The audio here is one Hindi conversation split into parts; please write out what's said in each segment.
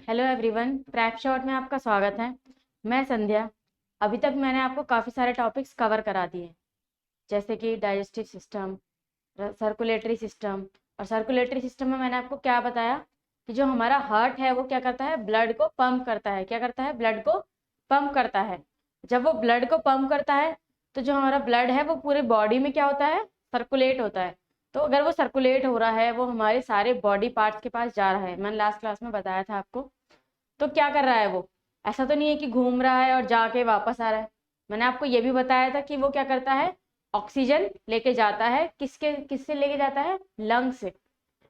हेलो एवरीवन, प्रैप शॉट में आपका स्वागत है। मैं संध्या। अभी तक मैंने आपको काफ़ी सारे टॉपिक्स कवर करा दिए, जैसे कि डाइजेस्टिव सिस्टम, सर्कुलेटरी सिस्टम। और सर्कुलेटरी सिस्टम में मैंने आपको क्या बताया कि जो हमारा हार्ट है वो क्या करता है, ब्लड को पंप करता है। क्या करता है? ब्लड को पंप करता है। जब वो ब्लड को पंप करता है तो जो हमारा ब्लड है वो पूरे बॉडी में क्या होता है, सर्कुलेट होता है। तो अगर वो सर्कुलेट हो रहा है, वो हमारे सारे बॉडी पार्ट्स के पास जा रहा है। मैंने लास्ट क्लास में बताया था आपको। तो क्या कर रहा है वो? ऐसा तो नहीं है कि घूम रहा है और जाके वापस आ रहा है। मैंने आपको ये भी बताया था कि वो क्या करता है, ऑक्सीजन लेके जाता है। किससे लेके जाता है? लंग से।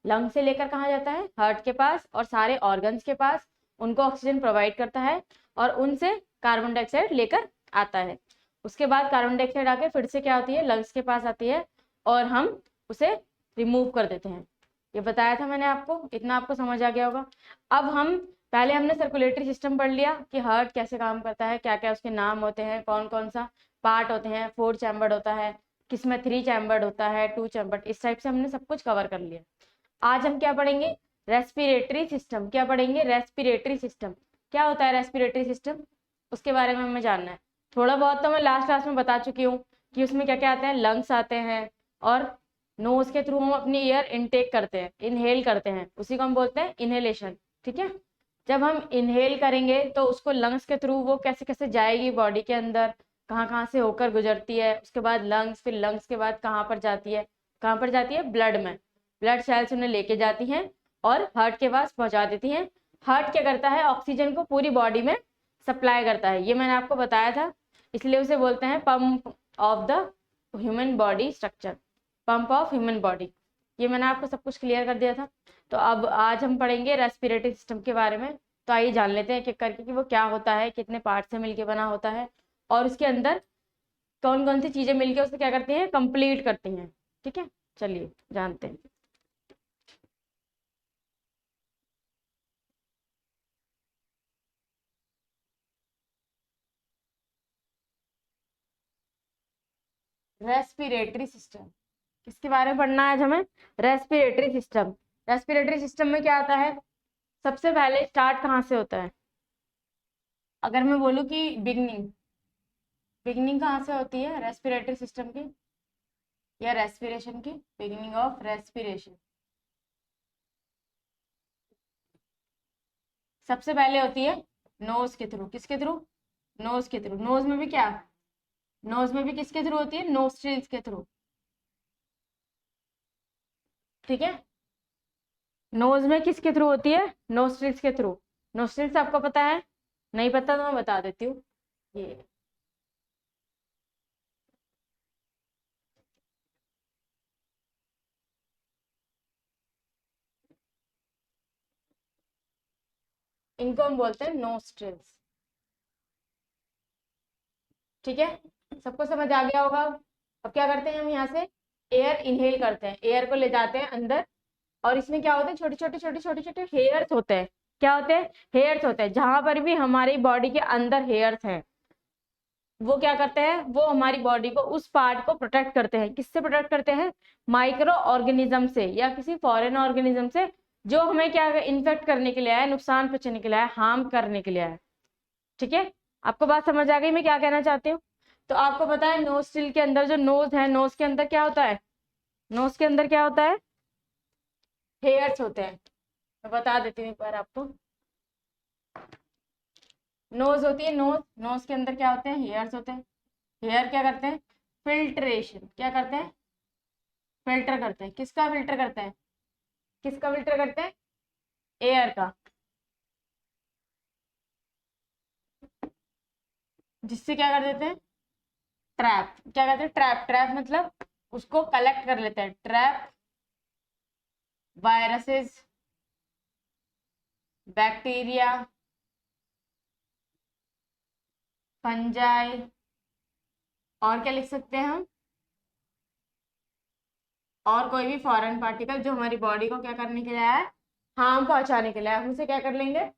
लंग से लेकर कहाँ जाता है? हार्ट के पास और सारे ऑर्गन्स के पास। उनको ऑक्सीजन प्रोवाइड करता है और उनसे कार्बन डाइऑक्साइड लेकर आता है। उसके बाद कार्बन डाइऑक्साइड आके फिर से क्या होती है, लंग्स के पास आती है और हम उसे रिमूव कर देते हैं। ये बताया था मैंने आपको, इतना आपको समझ आ गया होगा। अब हम पहले हमने सर्कुलेटरी सिस्टम पढ़ लिया कि हार्ट कैसे काम करता है, क्या क्या उसके नाम होते हैं, कौन कौन सा पार्ट होते हैं, 4 चैम्बर्ड होता है, किसमें 3 चैम्बर्ड होता है, 2 चैम्बर्ड। इस टाइप से हमने सब कुछ कवर कर लिया। आज हम क्या पढ़ेंगे? Respiratory system. क्या पढ़ेंगे? Respiratory system. क्या होता है रेस्पिरेटरी सिस्टम? उसके बारे में हमें जानना है। थोड़ा बहुत तो मैं लास्ट क्लास में बता चुकी हूँ कि उसमें क्या क्या आते हैं। लंग्स आते हैं और नोज के थ्रू हम अपनी एयर इनटेक करते हैं, इनहेल करते हैं, उसी को हम बोलते हैं इनहेलेशन। ठीक है। जब हम इनहेल करेंगे तो उसको लंग्स के थ्रू वो कैसे कैसे जाएगी बॉडी के अंदर, कहाँ कहाँ से होकर गुजरती है। उसके बाद लंग्स, फिर लंग्स के बाद कहाँ पर जाती है? कहाँ पर जाती है? ब्लड में। ब्लड सेल्स उन्हें लेके जाती हैं और हार्ट के पास पहुंचा देती हैं। हार्ट क्या करता है? ऑक्सीजन को पूरी बॉडी में सप्लाई करता है। ये मैंने आपको बताया था, इसलिए उसे बोलते हैं pump of the human body structure, pump of human body. ये मैंने आपको सब कुछ क्लियर कर दिया था। तो अब आज हम पढ़ेंगे रेस्पिरेटरी सिस्टम के बारे में। तो आइए जान लेते हैं एक करके कि वो क्या होता है, कितने पार्ट से मिलके बना होता है और उसके अंदर कौन कौन सी चीजें मिलके उसे क्या करती हैं, कंप्लीट करती हैं। ठीक है, चलिए जानते हैं। रेस्पिरेटरी सिस्टम किसके बारे में पढ़ना है आज हमें? Respiratory system. रेस्पिरेटरी सिस्टम में क्या आता है? सबसे पहले स्टार्ट कहाँ से होता है? अगर मैं बोलूँ कि बिगनिंग, बिगनिंग कहाँ से होती है रेस्पिरेटरी सिस्टम की या रेस्पिरेशन की? बिगनिंग ऑफ रेस्पिरेशन सबसे पहले होती है नोज के थ्रू। किसके थ्रू? नोज के थ्रू। नोज में भी क्या? नोज में भी किसके थ्रू होती है? नोस्ट्रिल्स के थ्रू। ठीक है। नोज में किसके थ्रू होती है? नोस्ट्रिल्स के थ्रू। नोस्ट्रिल्स आपको पता है? नहीं पता तो मैं बता देती हूँ। ये इनको हम बोलते हैं नोस्ट्रिल्स। ठीक है, सबको समझ आ गया होगा। अब क्या करते हैं हम यहाँ से एयर इनहेल करते हैं, एयर को ले जाते हैं अंदर। और इसमें क्या होते हैं? छोटे छोटे छोटे छोटे छोटे हेयर्स होते हैं। क्या होते हैं? हेयर्स होते हैं। जहां पर भी हमारी बॉडी के अंदर हेयर्स हैं, वो क्या करते हैं? वो हमारी बॉडी को, उस पार्ट को प्रोटेक्ट करते हैं। किससे प्रोटेक्ट करते हैं? माइक्रो ऑर्गेनिज्म से या किसी फॉरेन ऑर्गेनिज्म से, जो हमें क्या इन्फेक्ट करने के लिए आया, नुकसान पहुंचाने के लिए आया, हार्म करने के लिए आया। ठीक है, आपको बात समझ आ गई मैं क्या कहना चाहती हूँ? तो आपको पता है नोस्ट्रिल के अंदर जो नोज है, नोज के अंदर क्या होता है? नोज के अंदर क्या होता है? हेयर्स होते हैं। मैं बता देती हूँ एक बार आपको। नोज होती है, नोज, नोज के अंदर क्या होते हैं? हेयर्स होते हैं। हेयर क्या करते हैं? फिल्ट्रेशन। क्या करते हैं? फिल्टर करते हैं। किसका फिल्टर करते हैं? किसका फिल्टर करते हैं? एयर का। जिससे क्या कर देते हैं? ट्रैप। क्या कहते हैं? ट्रैप। ट्रैप मतलब उसको कलेक्ट कर लेते हैं। ट्रैप वायरसेस, बैक्टीरिया, फंजाई, और क्या लिख सकते हैं हम? और कोई भी फॉरेन पार्टिकल जो हमारी बॉडी को क्या करने के लिए आया है? हार्म पहुंचाने के लिए। हम उसे क्या कर लेंगे?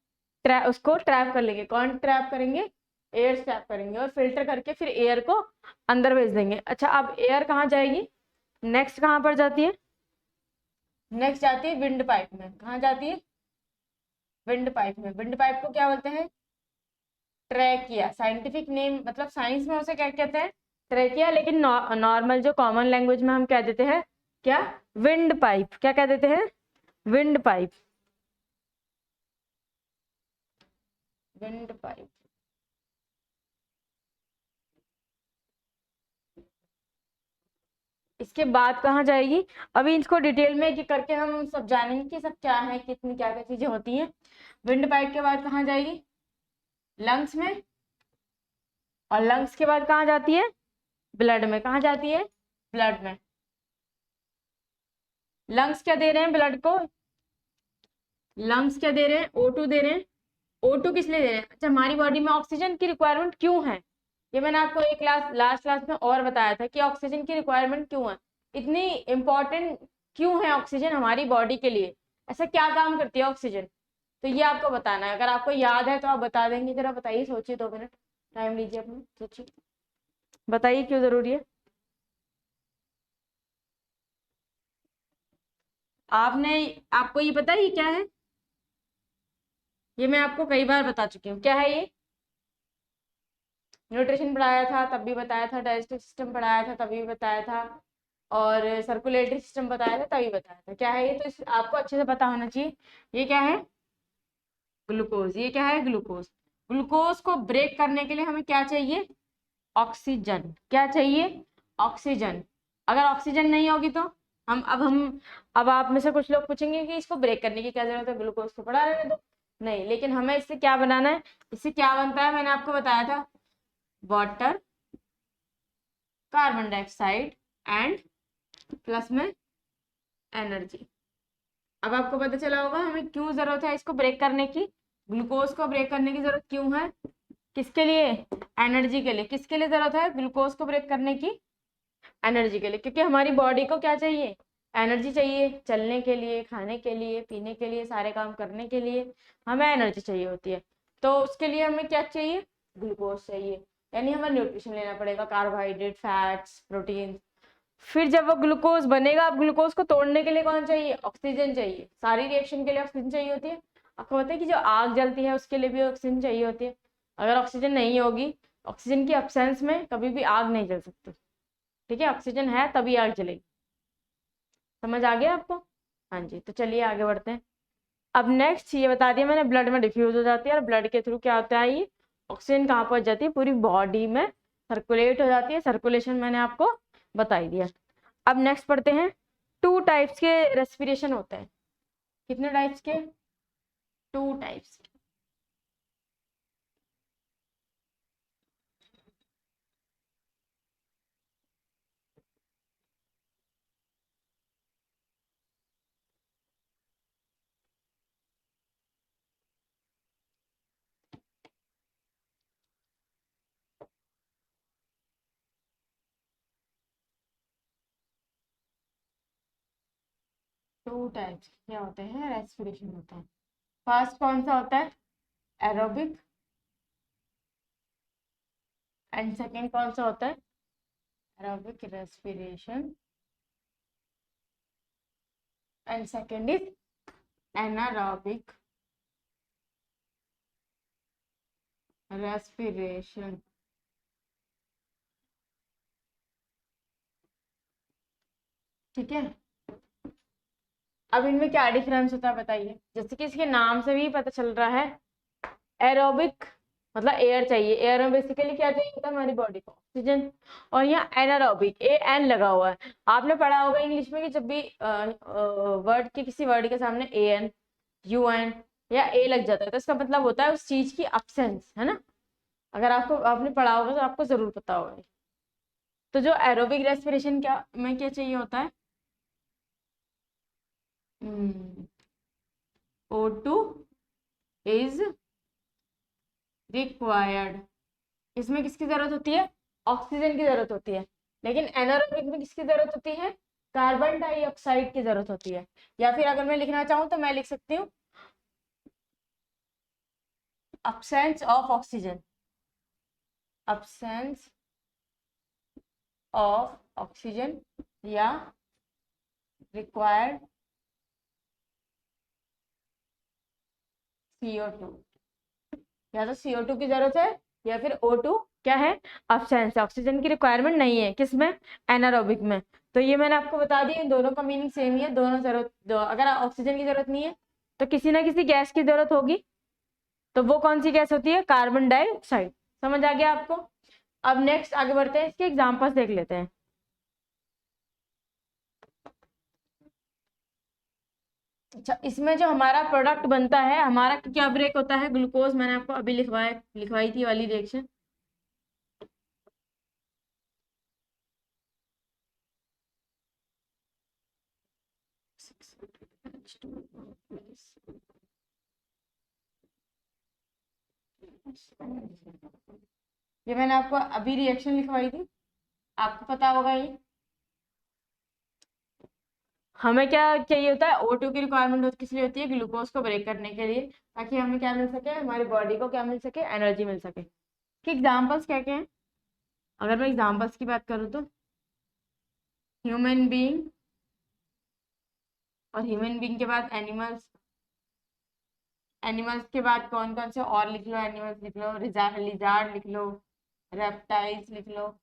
उसको ट्रैप कर लेंगे। कौन ट्रैप करेंगे? एयर ट्रैप करेंगे और फिल्टर करके फिर एयर को अंदर भेज देंगे। अच्छा, अब एयर कहाँ जाएगी? नेक्स्ट कहाँ पर जाती है? नेक्स्ट जाती है विंड पाइप में। कहाँ जाती है? विंड पाइप में, विंड पाइप को क्या बोलते हैं? ट्रैकिया। साइंटिफिक नेम मतलब साइंस में उसे क्या कहते हैं? ट्रैकिया। लेकिन नॉर्मल जो कॉमन लैंग्वेज में हम कह देते हैं क्या? Wind pipe. क्या कह देते हैं? Wind pipe. Wind pipe. इसके बाद कहाँ जाएगी? अभी इसको डिटेल में एक एक करके हम सब जानेंगे कि सब क्या है, कितनी क्या क्या चीजें होती हैं। विंड पाइप के बाद कहाँ जाएगी? लंग्स में। और लंग्स के बाद कहाँ जाती है? ब्लड में। कहाँ जाती है? ब्लड में। लंग्स क्या दे रहे हैं ब्लड को? लंग्स क्या दे रहे हैं? O2 दे रहे हैं। O2 किस लिए दे रहे हैं? अच्छा, हमारी बॉडी में ऑक्सीजन की रिक्वायरमेंट क्यों है? ये मैंने आपको एक क्लास लास्ट क्लास में और बताया था कि ऑक्सीजन की रिक्वायरमेंट क्यों है, इतनी इंपॉर्टेंट क्यों है ऑक्सीजन हमारी बॉडी के लिए, ऐसा क्या काम करती है ऑक्सीजन। तो ये आपको बताना है। अगर आपको याद है तो आप बता देंगे। जरा बताइए, सोचिए, 2 मिनट टाइम लीजिए अपना, सोचिए, बताइए क्यों जरूरी है। आपने आपको ये पता है ये क्या है? ये मैं आपको कई बार बता चुकी हूँ। क्या है ये? न्यूट्रिशन पढ़ाया था तब भी बताया था, डाइजेस्टिव सिस्टम पढ़ाया था तभी भी बताया था, और सर्कुलेटरी सिस्टम बताया था तभी बताया था। क्या है ये? तो आपको अच्छे से पता होना चाहिए। ये क्या है? ग्लूकोज। ये क्या है? ग्लूकोज। ग्लूकोज को ब्रेक करने के लिए हमें क्या चाहिए? ऑक्सीजन। क्या चाहिए? ऑक्सीजन। अगर ऑक्सीजन नहीं होगी तो हम अब आप में से कुछ लोग पूछेंगे कि इसको ब्रेक करने की क्या जरूरत है, ग्लूकोज को पड़ा रहने दो। नहीं, लेकिन हमें इससे क्या बनाना है? इससे क्या बनता है मैंने आपको बताया था, water, carbon dioxide and plus में एनर्जी। अब आपको पता चला होगा हमें क्यों जरूरत है इसको ब्रेक करने की, ग्लूकोज को ब्रेक करने की जरूरत क्यों है? किसके लिए? एनर्जी के लिए। किसके लिए जरूरत है ग्लूकोज को ब्रेक करने की? एनर्जी के लिए। क्योंकि हमारी बॉडी को क्या चाहिए? एनर्जी चाहिए। चलने के लिए, खाने के लिए, पीने के लिए, सारे काम करने के लिए हमें एनर्जी चाहिए होती है। तो उसके लिए हमें क्या चाहिए? ग्लूकोज चाहिए। यानी हमें न्यूट्रिशन लेना पड़ेगा, कार्बोहाइड्रेट, फैट्स, प्रोटीन। फिर जब वो ग्लूकोज बनेगा, अब ग्लूकोज को तोड़ने के लिए कौन चाहिए? ऑक्सीजन चाहिए। सारी रिएक्शन के लिए ऑक्सीजन चाहिए होती है। आपको पता है कि जो आग जलती है उसके लिए भी ऑक्सीजन चाहिए होती है। अगर ऑक्सीजन नहीं होगी, ऑक्सीजन की अब्सेंस में कभी भी आग नहीं जल सकती। ठीक है, ऑक्सीजन है तभी आग जलेगी। समझ आ गया आपको? हाँ जी, तो चलिए आगे बढ़ते हैं। अब नेक्स्ट ये बता दिया मैंने, ब्लड में डिफ्यूज हो जाती है, और ब्लड के थ्रू क्या होता है? ये ऑक्सीजन कहाँ पहुंच जाती है? पूरी बॉडी में सर्कुलेट हो जाती है। सर्कुलेशन मैंने आपको बता ही दिया। अब नेक्स्ट पढ़ते हैं। 2 टाइप्स के रेस्पिरेशन होते हैं। कितने टाइप्स के? 2 टाइप्स। 2 टाइप्स क्या होते हैं? रेस्पिरेशन होता है। फर्स्ट कौन सा होता है? एरोबिक। एंड सेकेंड कौन सा होता है? Aerobic respiration. And second is anaerobic respiration. ठीक है। अब इनमें क्या डिफरेंस होता है बताइए। जैसे कि इसके नाम से भी पता चल रहा है, एरोबिक मतलब एयर चाहिए। एयर में बेसिकली क्या चाहिए होता है हमारी बॉडी को? ऑक्सीजन। और यहाँ एनारोबिक, AN लगा हुआ है। आपने पढ़ा होगा इंग्लिश में कि जब भी वर्ड के किसी वर्ड के सामने AN, UN या A लग जाता है तो इसका मतलब होता है उस चीज की अब्सेंस, है ना? अगर आपको आपने पढ़ा होगा तो आपको जरूर पता होगा। तो जो एरोबिक रेस्पिरेशन क्या में क्या चाहिए होता है? O2 is required. इसमें किसकी जरूरत होती है? ऑक्सीजन की जरूरत होती है। लेकिन एनारोबिक में किसकी जरूरत होती है? कार्बन डाइऑक्साइड की जरूरत होती है। या फिर अगर मैं लिखना चाहूँ तो मैं लिख सकती हूँ absence of oxygen. absence of oxygen या रिक्वायर्ड CO2, या तो CO2 की जरूरत है या फिर O2 क्या है, अब्सेंस है, ऑक्सीजन की रिक्वायरमेंट नहीं है, किसमें, एनारोबिक में। तो ये मैंने आपको बता दिया, इन दोनों का मीनिंग सेम ही है, दोनों जरूरत अगर ऑक्सीजन की जरूरत नहीं है तो किसी ना किसी गैस की जरूरत होगी, तो वो कौन सी गैस होती है, कार्बन डाइऑक्साइड। समझ आ गया आपको। अब नेक्स्ट आगे बढ़ते हैं, इसके एग्जांपल्स देख लेते हैं। अच्छा, इसमें जो हमारा प्रोडक्ट बनता है, हमारा क्या ब्रेक होता है, ग्लूकोज, मैंने आपको अभी लिखवाई थी वाली रिएक्शन। ये मैंने आपको अभी रिएक्शन लिखवाई थी, आपको पता होगा ये। हमें क्या चाहिए होता है, O2 की रिक्वायरमेंट किस लिए होती है, ग्लूकोज को ब्रेक करने के लिए, ताकि हमें क्या मिल सके, हमारी बॉडी को क्या मिल सके, एनर्जी मिल सके। कि एग्जाम्पल्स क्या क्या हैं, अगर मैं एग्जाम्पल्स की बात करूँ तो ह्यूमन बीइंग, और ह्यूमन बीइंग के बाद एनिमल्स, एनिमल्स के बाद कौन कौन से और लिख लो, एनिमल्स लिख लो, लिजार्ड लिख लो, रेप्टाइल्स लिख लो,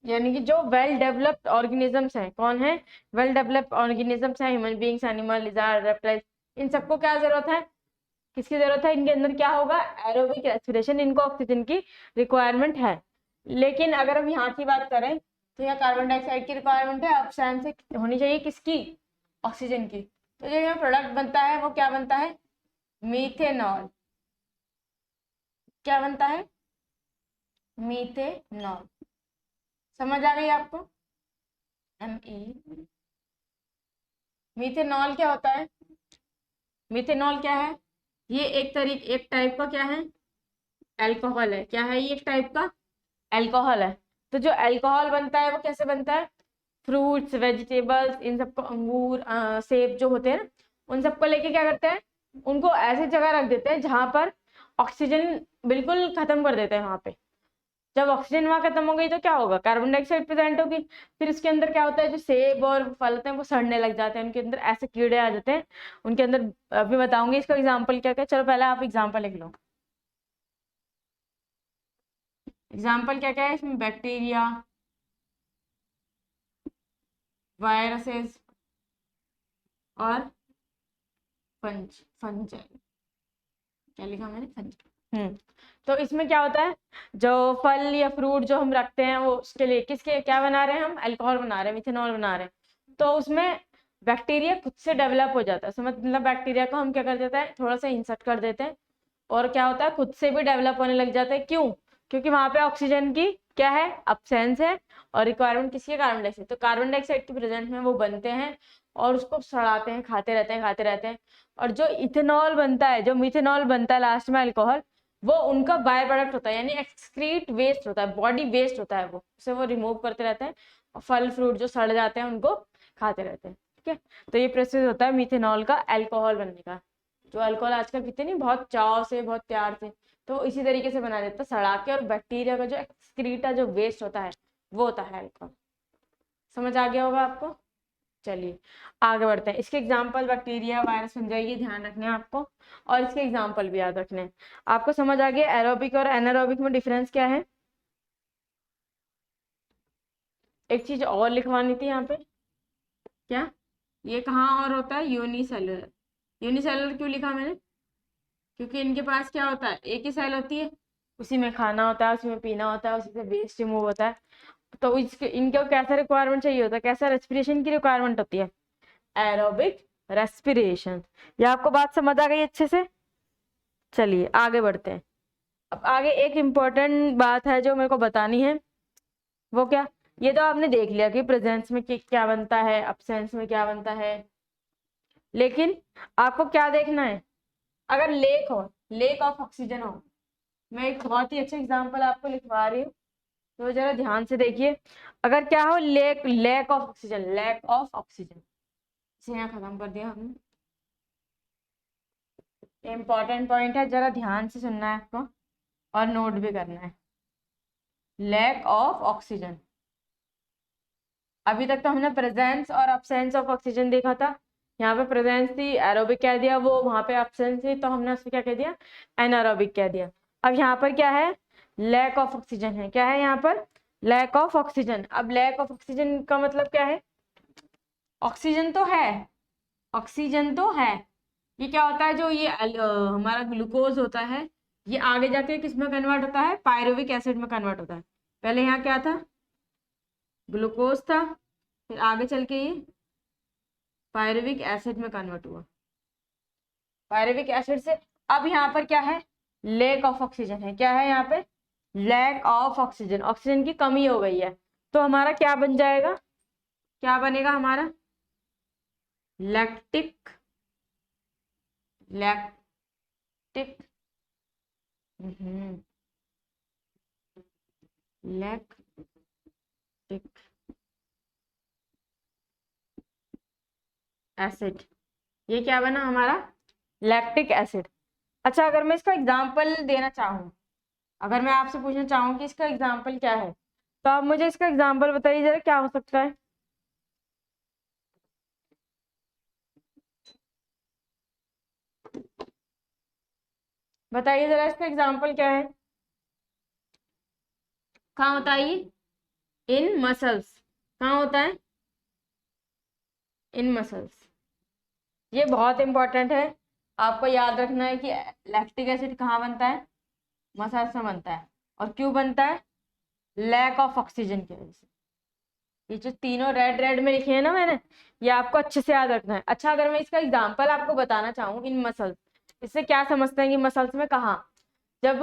यानी कि जो वेल डेवलप्ड ऑर्गेनिजम्स हैं, कौन है, वेल डेवलप्ड ऑर्गेनिजम्स हैं, human beings, animal, lizard, reptiles, इन सबको क्या जरूरत है, किसकी जरूरत है, इनके अंदर क्या होगा, एरोबिक रेस्पिरेशन, इनको ऑक्सीजन की रिक्वायरमेंट है। लेकिन अगर हम यहाँ की बात करें तो यहाँ कार्बन डाइऑक्साइड की रिक्वायरमेंट है, अब्सेंस से होनी चाहिए किसकी, ऑक्सीजन की। तो जो यहाँ प्रोडक्ट बनता है वो क्या बनता है, मीथेनॉल। क्या बनता है, मीथेनॉल। समझ आ गई आपको, ME। मीथेनॉल क्या होता है, मीथेनॉल क्या है, ये एक टाइप का क्या है, अल्कोहल है। क्या है ये, एक टाइप का अल्कोहल है। तो जो अल्कोहल बनता है वो कैसे बनता है, फ्रूट्स, वेजिटेबल्स, इन सबको, अंगूर, सेब जो होते हैं ना, उन सबको लेके क्या करते हैं, उनको ऐसी जगह रख देते हैं जहां पर ऑक्सीजन बिल्कुल खत्म कर देते हैं वहां पे। जब ऑक्सीजन वहां खत्म हो गई तो क्या होगा, कार्बन डाइऑक्साइड प्रेजेंट होगी। फिर इसके अंदर क्या होता है, जो सेब और फल होते हैं वो सड़ने लग जाते हैं, उनके अंदर ऐसे कीड़े आ जाते हैं उनके अंदर। अभी बताऊंगी इसका एग्जाम्पल क्या क्या, चलो पहले आप एग्जाम्पल लिख लो। एग्जाम्पल क्या क्या है इसमें, बैक्टीरिया, वायरसेस और फंजाई। क्या लिखा मैंने, फंजाई। तो इसमें क्या होता है, जो फल या फ्रूट जो हम रखते हैं वो उसके लिए किसके क्या बना रहे हैं, हम अल्कोहल बना रहे हैं, मिथेनॉल बना रहे हैं। तो उसमें बैक्टीरिया खुद से डेवलप हो जाता है, समझ, मतलब बैक्टीरिया को हम क्या कर देते हैं, थोड़ा सा इंसर्ट कर देते हैं, और क्या होता है, खुद से भी डेवलप होने लग जाता है। क्यों, क्योंकि वहां पे ऑक्सीजन की क्या है, अब्सेंस है, और रिक्वायरमेंट किसकी है, कार्बन डाइऑक्साइड। तो कार्बन डाइऑक्साइड के प्रेजेंट में वो बनते हैं और उसको सड़ाते हैं, खाते रहते हैं, खाते रहते हैं। और जो इथेनॉल बनता है, जो मिथेनॉल बनता है लास्ट में, अल्कोहल, वो उनका बाय प्रोडक्ट होता है, यानी एक्सक्रीट वेस्ट होता है, बॉडी वेस्ट होता है, वो उसे वो रिमूव करते रहते हैं, और फल फ्रूट जो सड़ जाते हैं उनको खाते रहते हैं। ठीक है, तो ये प्रोसेस होता है मिथेनॉल का अल्कोहल बनने का। जो अल्कोहल आजकल पीते नहीं, बहुत चाव से, बहुत प्यार से, तो इसी तरीके से बना देता है, सड़ा के, और बैक्टीरिया का जो एक्सक्रीटा जो वेस्ट होता है वो होता है अल्कोहल। समझ आ गया होगा आपको। चलिए आगे बढ़ते हैं, इसके एग्जाम्पल बैक्टीरिया, वायरस, फंजाई, ये ध्यान रखने हैं आपको, और इसके एग्जाम्पल भी याद रखने हैं। आपको समझ आ गया एरोबिक और एनारोबिक में डिफरेंस क्या है। एक चीज और लिखवानी थी यहाँ पे, क्या, ये कहाँ और होता है, यूनिसेलुलर। यूनिसेलुलर क्यों लिखा मैंने, क्योंकि इनके पास क्या होता है, एक ही सेल होती है, उसी में खाना होता है, उसी में पीना होता है, उसी से वेस्ट रिमूव होता है। तो इसके इनको कैसा रिक्वायरमेंट चाहिए होता है, कैसा रेस्पिरेशन की रिक्वायरमेंट होती है, एरोबिक रेस्पिरेशन। ये आपको बात समझ आ गई अच्छे से। चलिए आगे बढ़ते हैं। अब आगे एक इम्पोर्टेंट बात है जो मेरे को बतानी है, वो क्या, ये तो आपने देख लिया कि प्रेजेंस में क्या बनता है, अब्सेंस में क्या बनता है, लेकिन आपको क्या देखना है, अगर लेक हो, लेक ऑफ ऑक्सीजन हो, मैं एक बहुत ही अच्छा एग्जांपल आपको लिखवा रही हूँ, तो जरा ध्यान से देखिए। अगर क्या हो, lack of oxygen, lack of oxygen, इसे यहाँ खत्म कर दिया हमने। इंपॉर्टेंट पॉइंट है, जरा ध्यान से सुनना है आपको और नोट भी करना है। लैक ऑफ ऑक्सीजन, अभी तक तो हमने प्रेजेंस और अब्सेंस ऑफ ऑक्सीजन देखा था, यहाँ पे प्रेजेंस थी, एरोबिक कह दिया, वो वहां पे एब्सेंस थी, तो हमने उसको क्या कह दिया, एनारोबिक कह दिया। अब यहाँ पर क्या है, लैक ऑफ ऑक्सीजन है। क्या है यहाँ पर, लैक ऑफ ऑक्सीजन। अब लैक ऑफ ऑक्सीजन का मतलब क्या है, ऑक्सीजन तो है, ऑक्सीजन तो है, ये क्या होता है, जो ये हमारा ग्लूकोज होता है, ये आगे जाके किस में कन्वर्ट होता है, पायरुविक एसिड में कन्वर्ट होता है। पहले यहाँ क्या था, ग्लूकोज था, फिर आगे चल के ये पायरुविक एसिड में कन्वर्ट हुआ, पायरुविक एसिड से। अब यहाँ पर क्या है, लैक ऑफ ऑक्सीजन है। क्या है यहाँ पे, लैक ऑफ ऑक्सीजन, ऑक्सीजन की कमी हो गई है। तो हमारा क्या बन जाएगा, क्या बनेगा हमारा, लैक्टिक, लैक्टिक, लैक्टिक एसिड, ये क्या बना हमारा, लैक्टिक एसिड। अच्छा, अगर मैं इसका एग्जांपल देना चाहूँ, अगर मैं आपसे पूछना चाहूँ कि इसका एग्जांपल क्या है, तो आप मुझे इसका एग्जांपल बताइए जरा, क्या हो सकता है। बताइए जरा इसका एग्जांपल क्या है, कहाँ होता है ये, इन मसल्स, कहाँ होता है, इन मसल्स। ये बहुत इंपॉर्टेंट है, आपको याद रखना है कि लैक्टिक एसिड कहाँ बनता है, मसल्स में बनता है। और क्यों बनता है, लैक ऑफ ऑक्सीजन की वजह से। ये जो तीनों रेड रेड में लिखे हैं ना मैंने, ये आपको अच्छे से याद रखना है। अच्छा, अगर मैं इसका एग्जांपल आपको बताना चाहूँ, इन मसल्स, इससे क्या समझते हैं कि मसल्स में कहाँ, जब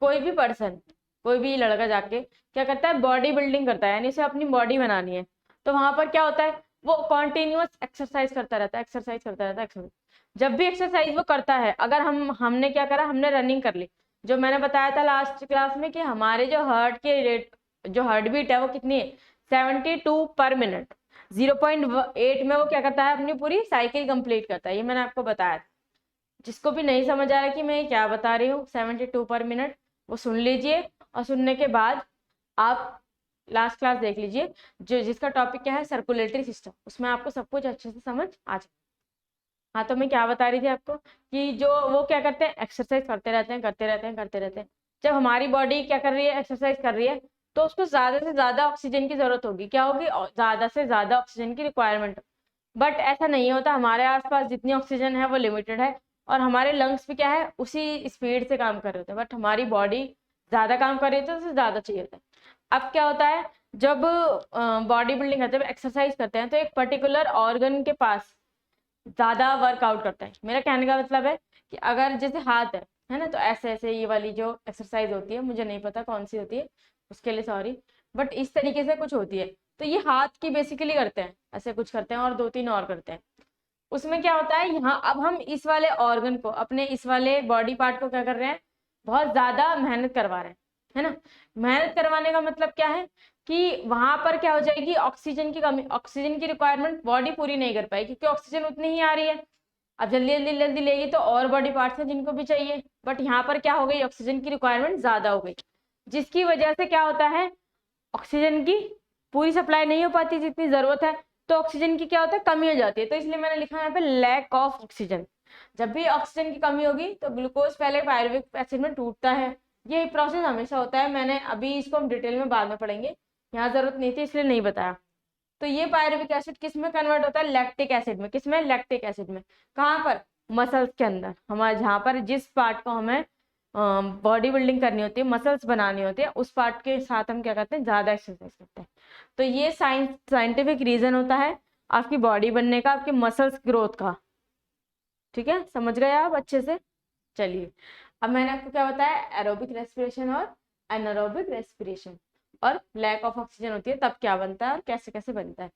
कोई भी पर्सन, कोई भी लड़का जाके क्या करता है, बॉडी बिल्डिंग करता है, यानी उसे अपनी बॉडी बनानी है, तो वहां पर क्या होता है, वो कॉन्टिन्यूअस एक्सरसाइज करता रहता है, एक्सरसाइज करता रहता है, एक्सरसाइज। जब भी एक्सरसाइज वो करता है, अगर हमने क्या करा, हमने रनिंग कर ली, जो मैंने बताया था लास्ट क्लास में कि हमारे जो हार्ट के रेट, जो हार्ट बीट है वो कितनी है, 72 पर मिनट, 0.8 में वो क्या करता है, अपनी पूरी साइकिल कंप्लीट करता है। ये मैंने आपको बताया था। जिसको भी नहीं समझ आ रहा कि मैं क्या बता रही हूँ, 72 पर मिनट, वो सुन लीजिए, और सुनने के बाद आप लास्ट क्लास देख लीजिए, जो जिसका टॉपिक क्या है, सर्कुलेटरी सिस्टम, उसमें आपको सब कुछ अच्छे से समझ आ जाए। हाँ, तो मैं क्या बता रही थी आपको कि जो वो क्या करते हैं, एक्सरसाइज करते रहते हैं, करते रहते हैं, करते रहते हैं। जब हमारी बॉडी क्या कर रही है, एक्सरसाइज कर रही है, तो उसको ज्यादा से ज्यादा ऑक्सीजन की जरूरत होगी, क्या होगी, ज्यादा से ज्यादा ऑक्सीजन की रिक्वायरमेंट। बट ऐसा नहीं होता, हमारे आसपास जितनी ऑक्सीजन है वो लिमिटेड है, और हमारे लंग्स भी क्या है, उसी स्पीड से काम कर रहे होते हैं, बट हमारी बॉडी ज्यादा काम कर रही है तो उसे ज्यादा चाहिए होता है। अब क्या होता है, जब बॉडी बिल्डिंग करते हैं, एक्सरसाइज करते हैं, तो एक पर्टिकुलर ऑर्गन के पास ज्यादा वर्कआउट करता है। मेरा कहने का मतलब है कि अगर जैसे हाथ है ना, तो ऐसे ऐसे ये वाली जो एक्सरसाइज होती है, मुझे नहीं पता कौन सी होती है, उसके लिए सॉरी, बट इस तरीके से कुछ होती है, तो ये हाथ की बेसिकली करते हैं, ऐसे कुछ करते हैं, और 2-3 और करते हैं। उसमें क्या होता है, यहाँ अब हम इस वाले ऑर्गन को, अपने इस वाले बॉडी पार्ट को क्या कर रहे हैं, बहुत ज्यादा मेहनत करवा रहे हैं, है ना। मेहनत करवाने का मतलब क्या है कि वहां पर क्या हो जाएगी, ऑक्सीजन की कमी, ऑक्सीजन की रिक्वायरमेंट बॉडी पूरी नहीं कर पाएगी, क्योंकि ऑक्सीजन उतनी ही आ रही है। अब जल्दी जल्दी जल्दी लेगी तो और बॉडी पार्ट्स हैं जिनको भी चाहिए, बट यहाँ पर क्या हो गई, ऑक्सीजन की रिक्वायरमेंट ज्यादा हो गई, जिसकी वजह से क्या होता है, ऑक्सीजन की पूरी सप्लाई नहीं हो पाती जितनी जरूरत है, तो ऑक्सीजन की क्या होता है, कमी हो जाती है। तो इसलिए मैंने लिखा यहाँ पे लैक ऑफ ऑक्सीजन। जब भी ऑक्सीजन की कमी होगी तो ग्लूकोज पहले पायरुविक एसिड में टूटता है, ये प्रोसेस हमेशा होता है। मैंने अभी इसको हम डिटेल में बाद में पढ़ेंगे, यहाँ जरूरत नहीं थी इसलिए नहीं बताया। तो ये पायरुविक एसिड किस में कन्वर्ट होता है, लैक्टिक एसिड में। किस में, लैक्टिक एसिड में। कहाँ पर, मसल्स के अंदर, हमारे जहाँ पर जिस पार्ट को हमें बॉडी बिल्डिंग करनी होती है, मसल्स बनानी होती है, उस पार्ट के साथ हम क्या करते हैं, ज्यादा एक्सरसाइज करते हैं। तो ये साइंटिफिक रीजन होता है आपकी बॉडी बनने का, आपके मसल्स ग्रोथ का। ठीक है, समझ गए आप अच्छे से। चलिए, अब मैंने आपको क्या बताया, एरोबिक रेस्पिरेशन और एनारोबिक रेस्पिरेशन, और लैक ऑफ ऑक्सीजन होती है तब क्या बनता है और कैसे कैसे बनता है।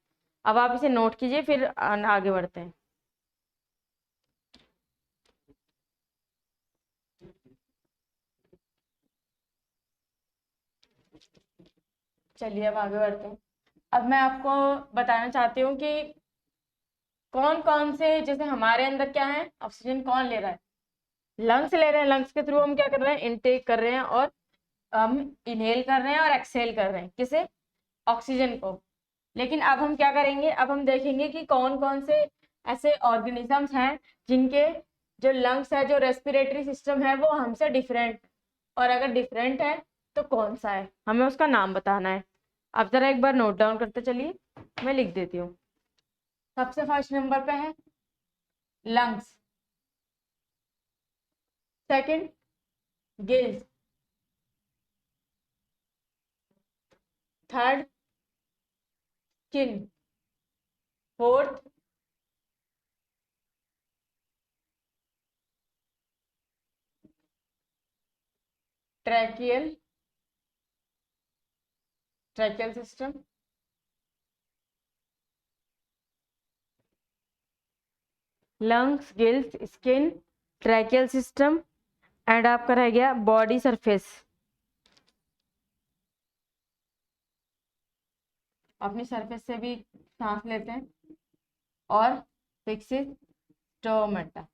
अब आप इसे नोट कीजिए, फिर आगे बढ़ते हैं। चलिए अब आगे बढ़ते हैं। अब मैं आपको बताना चाहती हूँ कि कौन कौन से, जैसे हमारे अंदर क्या है, ऑक्सीजन कौन ले रहा है, लंग्स ले रहे हैं, लंग्स के थ्रू हम क्या कर रहे हैं, इनटेक कर रहे हैं, और हम इनहेल कर रहे हैं और एक्सहेल कर रहे हैं, किसे, ऑक्सीजन को। लेकिन अब हम क्या करेंगे, अब हम देखेंगे कि कौन कौन से ऐसे ऑर्गेनिजम्स हैं जिनके जो लंग्स है, जो रेस्पिरेटरी सिस्टम है वो हमसे डिफरेंट, और अगर डिफरेंट है तो कौन सा है, हमें उसका नाम बताना है। आप जरा एक बार नोट डाउन करते चलिए, मैं लिख देती हूँ। सबसे फर्स्ट नंबर पे है lungs, second gills, third skin, fourth tracheal tracheal system, lungs, gills, skin, tracheal system and आपका रह गया बॉडी सरफेस। अपनी सरफेस से भी सांस लेते हैं, और फिक्सिस स्टोमेटा।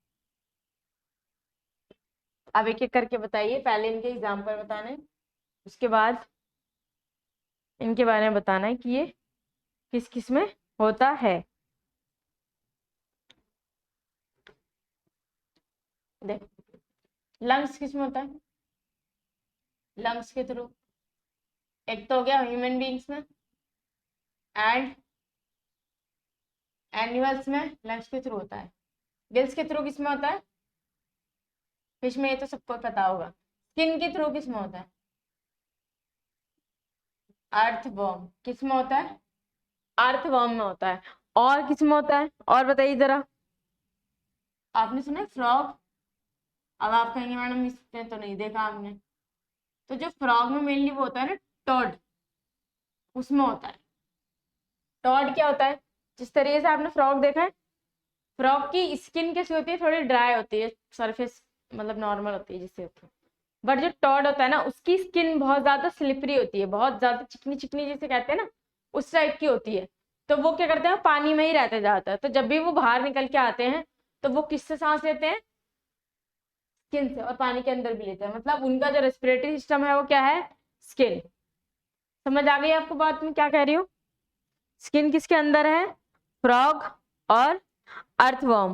अब एक एक करके बताइए, पहले इनके एग्जाम्पल बताने, उसके बाद इनके बारे में बताना है कि ये किस किस में होता है। देख, लंग्स किस में होता है? लंग्स के थ्रू एक तो हो गया ह्यूमन बींग्स में, एंड एनिमल्स में लंग्स के थ्रू होता है। गिल्स के थ्रू किस में होता है? फिश में, ये तो सबको पता होगा। स्किन के थ्रू किस में होता है? अर्थवॉर्म। किस में होता है? अर्थवॉर्म में होता है। और किस में होता है, और बताइए जरा। आपने सुना है फ्रॉग? अब आप कहेंगे मैडम इसने तो नहीं देखा हमने। तो जो फ्रॉग में मेनली वो होता है ना, टॉड, उसमें होता है। टॉड क्या होता है? जिस तरीके से आपने फ्रॉग देखा है, फ्रॉग की स्किन कैसी होती है? थोड़ी ड्राई होती है, सरफेस मतलब नॉर्मल होती है जिससे होती है। बट जो टॉड होता है ना, उसकी स्किन बहुत ज्यादा स्लिपरी होती है, बहुत ज्यादा चिकनी चिकनी जिसे कहते हैं ना, उस टाइप की होती है। तो वो क्या करते हैं, पानी में ही रहते ज्यादातर। तो जब भी वो बाहर निकल के आते हैं तो वो किससे सांस लेते हैं? स्किन से, और पानी के अंदर भी लेते हैं। मतलब उनका जो रेस्पिरेटरी सिस्टम है वो क्या है? स्किन। समझ आ गई आपको बात में क्या कह रही हूँ? स्किन किसके अंदर है? फ्रॉग और अर्थवर्म।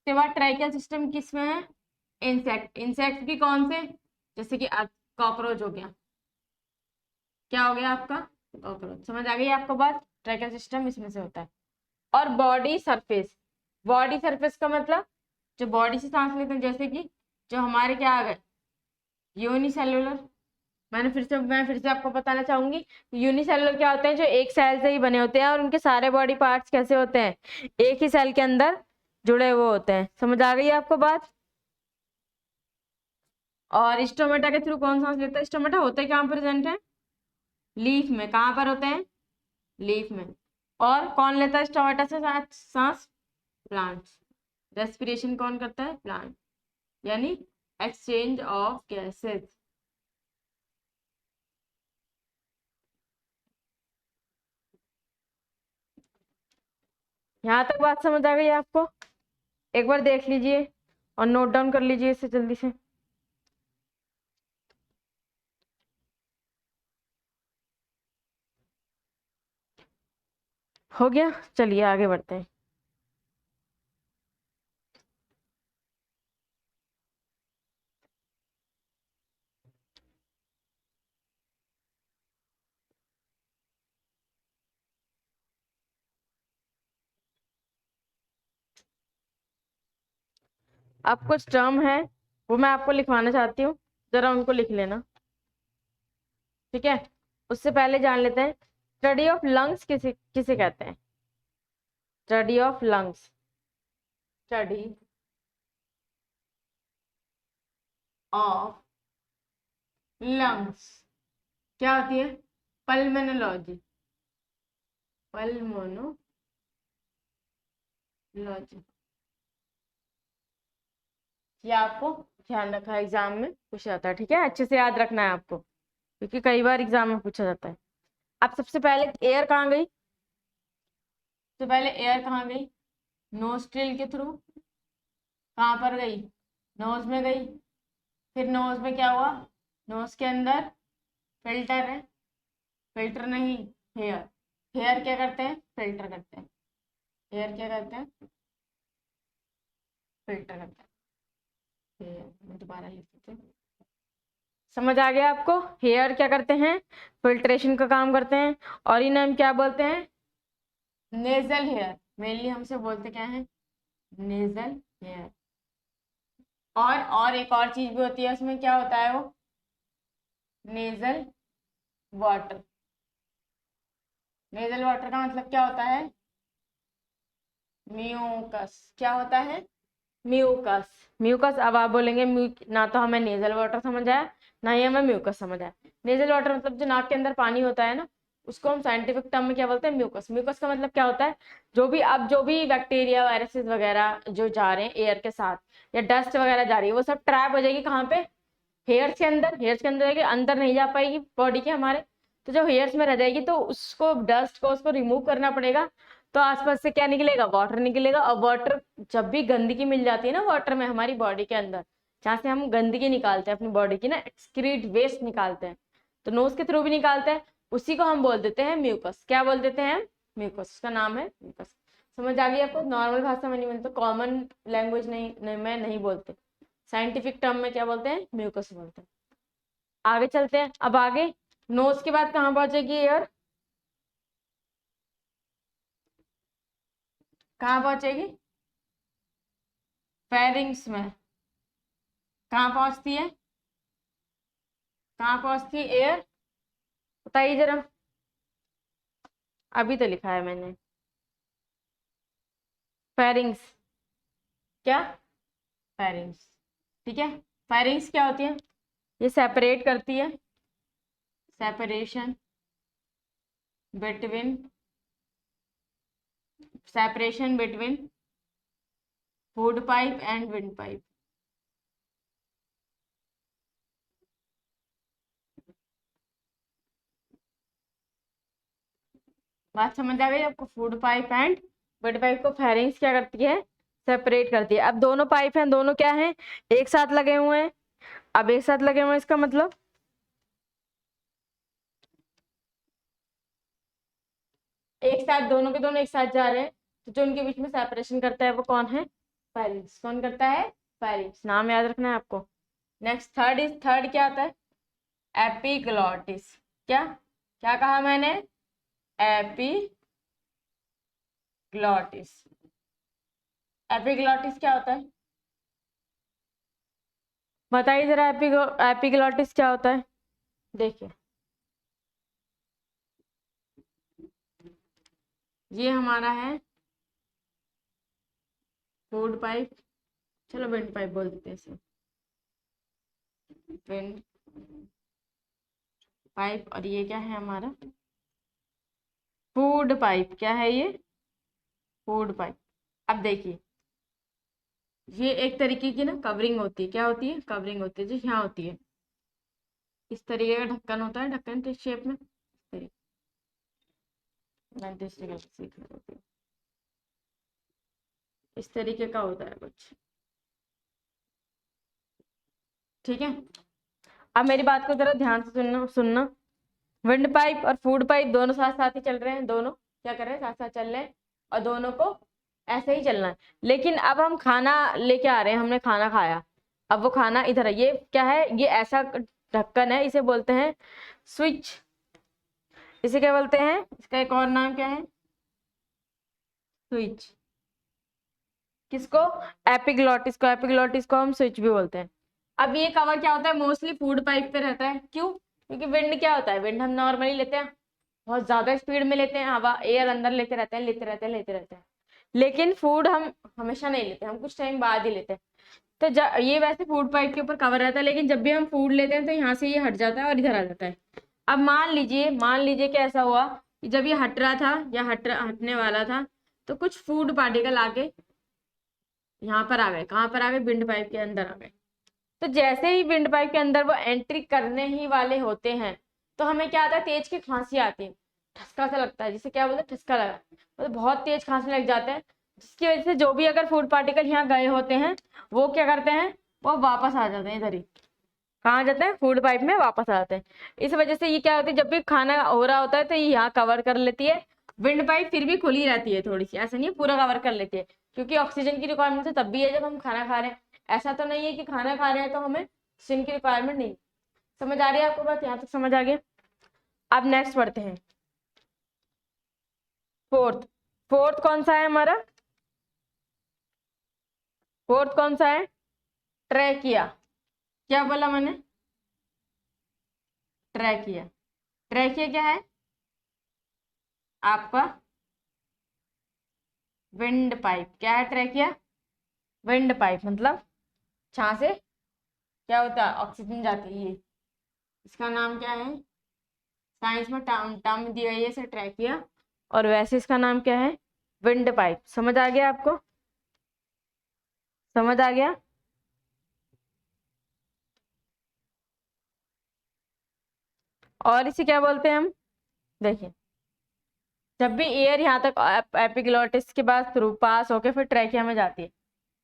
उसके बाद ट्राइकल सिस्टम किसमें है? इंसेक्ट। इंसेक्ट भी कौन से? जैसे कि कॉकरोच हो गया। क्या हो गया आपका? कॉकरोच। समझ आ गई आपको बात? ट्राइकल सिस्टम इसमें से होता है। और बॉडी सरफेस। बॉडी सरफेस का मतलब जो बॉडी से सांस लेते हैं, जैसे कि जो हमारे क्या आ गए, यूनिसेलुलर। मैं फिर से आपको बताना चाहूंगी, यूनिसेलुलर क्या होते हैं? जो एक सेल से ही बने होते हैं, और उनके सारे बॉडी पार्ट्स कैसे होते हैं? एक ही सेल के अंदर जुड़े हुए होते हैं। समझ आ गई आपको बात? और स्टोमेटा के थ्रू कौन सांस लेता है? स्टोमेटा होते कहाँ प्रेजेंट है? लीफ में। कहाँ पर होते हैं? लीफ में। और कौन लेता है स्टोमेटा से सांस? प्लांट्स। रेस्पिरेशन कौन करता है? प्लांट। यानी एक्सचेंज ऑफ गैसेस। यहाँ तक बात समझ आ गई आपको? एक बार देख लीजिए और नोट डाउन कर लीजिए इसे जल्दी से। हो गया? चलिए आगे बढ़ते हैं। अब कुछ टर्म है वो मैं आपको लिखवाना चाहती हूँ, जरा उनको लिख लेना, ठीक है? उससे पहले जान लेते हैं स्टडी ऑफ लंग्स किसे किसे कहते हैं। Study of lungs. Study of lungs क्या होती है? पल्मोनोलॉजी। पल्मोनोलॉजी। ये आपको ध्यान रखा है, एग्जाम में पूछा जाता है, ठीक है? अच्छे से याद रखना है आपको, क्योंकि कई बार एग्जाम में पूछा जाता है। अब सबसे पहले एयर कहाँ गई? सबसे पहले एयर कहाँ गई? नोस्ट्रिल के थ्रू। कहाँ पर गई? नोज में गई। फिर नोज में क्या हुआ? नोज के अंदर फिल्टर है। फिल्टर नहीं, हेयर। हेयर क्या करते हैं? फिल्टर करते हैं। एयर क्या करते हैं, फिल्टर करते हैं। दोबारा लिख देते हैं, समझ आ गया आपको। हेयर क्या करते हैं, फिल्ट्रेशन का काम करते हैं। और इन्हें हम क्या बोलते हैं, नेजल हेयर। मेनली हमसे बोलते क्या है, नेजल हेयर। और एक और चीज भी होती है उसमें, क्या होता है वो, नेजल वाटर। नेजल वाटर का मतलब क्या होता है, म्यूकस। क्या होता है, म्यूकस। म्यूकस, अब आप बोलेंगे ना तो हमें नेजल वाटर समझ आया, ना ही हमें म्यूकस समझ आया। नेजल वाटर मतलब जो नाक के अंदर पानी होता है ना, उसको हम साइंटिफिक टर्म में क्या बोलते हैं, म्यूकस। म्यूकस का मतलब क्या होता है, जो भी बैक्टीरिया वायरसेस वगैरह जो जा रहे हैं एयर के साथ, या डस्ट वगैरह जा रही है, वो सब ट्रैप हो जाएगी कहाँ पे, हेयर्स के अंदर। हेयर्स के अंदर जाएगी, अंदर नहीं जा पाएगी बॉडी के हमारे। तो जो हेयर्स में रह जाएगी, तो उसको डस्ट को उसको रिमूव करना पड़ेगा। तो आसपास से क्या निकलेगा, वाटर निकलेगा। और वाटर, जब भी गंदगी मिल जाती है ना वाटर में हमारी बॉडी के अंदर, जहाँ से हम गंदगी निकालते हैं अपनी बॉडी की ना, एक्सक्रीट वेस्ट निकालते हैं, तो नोज के थ्रू भी निकालते हैं, उसी को हम बोल देते हैं म्यूकस। क्या बोल देते हैं, म्यूकस। उसका नाम है म्यूकस। समझ आ गई आपको। नॉर्मल भाषा में नहीं बोलते, कॉमन लैंग्वेज में नहीं बोलते, साइंटिफिक टर्म में क्या बोलते हैं, म्यूकस बोलते हैं। आगे चलते हैं। अब आगे नोज के बाद कहाँ पहुंचेगी एयर, कहाँ पहुंचेगी, फेरिंग्स में। कहाँ पहुंचती है, कहाँ पहुंचती है एयर, बताइए जरा। अभी तो लिखा है मैंने, फेरिंग्स। क्या, फेरिंग्स, ठीक है। फेरिंग्स क्या होती है, ये सेपरेट करती है, separation between, separation between food pipe and wind pipe. बात समझ आ गई आपको। Food pipe and wind pipe को फेरिंग्स क्या करती है, सेपरेट करती है। अब दोनों पाइप हैं, दोनों क्या हैं, एक साथ लगे हुए हैं। अब एक साथ लगे हुए हैं, इसका मतलब एक साथ, दोनों के दोनों एक साथ जा रहे हैं, तो जो उनके बीच में सेपरेशन करता है वो कौन है, फेरिंग्स। कौन करता है, फेरिंग्स। नाम याद रखना है आपको। नेक्स्ट थर्ड क्या आता है, एपिग्लॉटिस। क्या क्या कहा मैंने, एपिग्लॉटिस। एपिग्लॉटिस क्या होता है, बताइए जरा। एपिग्लॉटिस क्या होता है, देखिए ये हमारा है फूड पाइप, चलो विंड पाइप बोल देते हैं इसे, विंड पाइप। और ये क्या है हमारा, फूड पाइप। क्या है ये, फूड पाइप। अब देखिए, ये एक तरीके की ना कवरिंग होती है। क्या होती है, कवरिंग होती है, जो यहाँ होती है। इस तरीके का ढक्कन होता है, ढक्कन के शेप में। मैं दूसरी गलती सीख रही होती हूँ, इस तरीके का होता है कुछ, ठीक है। अब मेरी बात को जरा ध्यान से सुनना सुनना। विंड पाइप और फूड पाइप दोनों साथ साथ ही चल रहे हैं, दोनों क्या कर रहे हैं, साथ साथ चल रहे हैं, और दोनों को ऐसे ही चलना है। लेकिन अब हम खाना लेके आ रहे हैं, हमने खाना खाया, अब वो खाना इधर है। ये क्या है, ये ऐसा ढक्कन है, इसे बोलते हैं स्विच। इसे क्या बोलते हैं, इसका एक और नाम क्या है, स्विच। किसको, एपिग्लॉटिस को। एपिग्लॉटिस को हम स्विच भी बोलते हैं। अब ये कवर क्या होता है, मोस्टली फूड पाइप पे रहता है। क्यों, क्योंकि विंड क्या होता है, विंड हम नॉर्मली लेते हैं, बहुत ज्यादा स्पीड में लेते हैं, हवा एयर अंदर लेते रहते हैं, लेते रहते हैं, लेते रहते हैं। लेकिन फूड हम हमेशा नहीं लेते, हम कुछ टाइम बाद ही लेते हैं। तो ये वैसे फूड पाइप के ऊपर कवर रहता है, लेकिन जब भी हम फूड लेते हैं तो यहाँ से ये हट जाता है और इधर आ जाता है। अब मान लीजिए कि ऐसा हुआ कि जब ये हट रहा था या हटने वाला था, तो कुछ फूड पार्टिकल आके यहाँ पर आ गए। कहाँ पर आ गए, विंड पाइप के अंदर आ गए। तो जैसे ही विंड पाइप के अंदर वो एंट्री करने ही वाले होते हैं, तो हमें क्या आता है, तेज की खांसी आती है, ठसका सा लगता है, जिसे क्या बोलते हैं, ठसका लगा, मतलब बहुत तेज खांसने लग जाते हैं। जिसकी वजह से जो भी अगर फूड पार्टिकल यहाँ गए होते हैं, वो क्या करते हैं, वो वापस आ जाते हैं इधर ही। कहाँ जाते हैं, फूड पाइप में वापस आ जाते हैं। इस वजह से ये क्या होती है, जब भी खाना हो रहा होता है तो ये यहाँ कवर कर लेती है, विंड पाइप फिर भी खुली रहती है थोड़ी सी, ऐसा नहीं है पूरा कवर कर लेती है, क्योंकि ऑक्सीजन की रिक्वायरमेंट तो तब भी है जब हम खाना खा रहे हैं। ऐसा तो नहीं है कि खाना खा रहे हैं तो हमें ऑक्सीजन की रिक्वायरमेंट नहीं। समझ आ रही है आपको बात? यहाँ तक समझ आ गया। अब नेक्स्ट पढ़ते हैं फोर्थ। फोर्थ कौन सा है हमारा? फोर्थ कौन सा है? ट्रैकिया। क्या बोला मैंने? ट्रैकिया। ट्रैकिया क्या है आपका? Wind pipe. क्या है ट्रैकिया? विंड पाइप, मतलब जहाँ से क्या होता है, ऑक्सीजन जाती है। ये इसका नाम क्या है? साइंस में टर्म दी गई है इसे ट्रैकिया, और वैसे इसका नाम क्या है? Wind pipe. समझ आ गया आपको? समझ आ गया? और इसे क्या बोलते हैं हम? देखिए, जब भी एयर यहाँ तक एपिग्लोटिस के बाद थ्रू पास होके फिर ट्रैकिया में जाती है,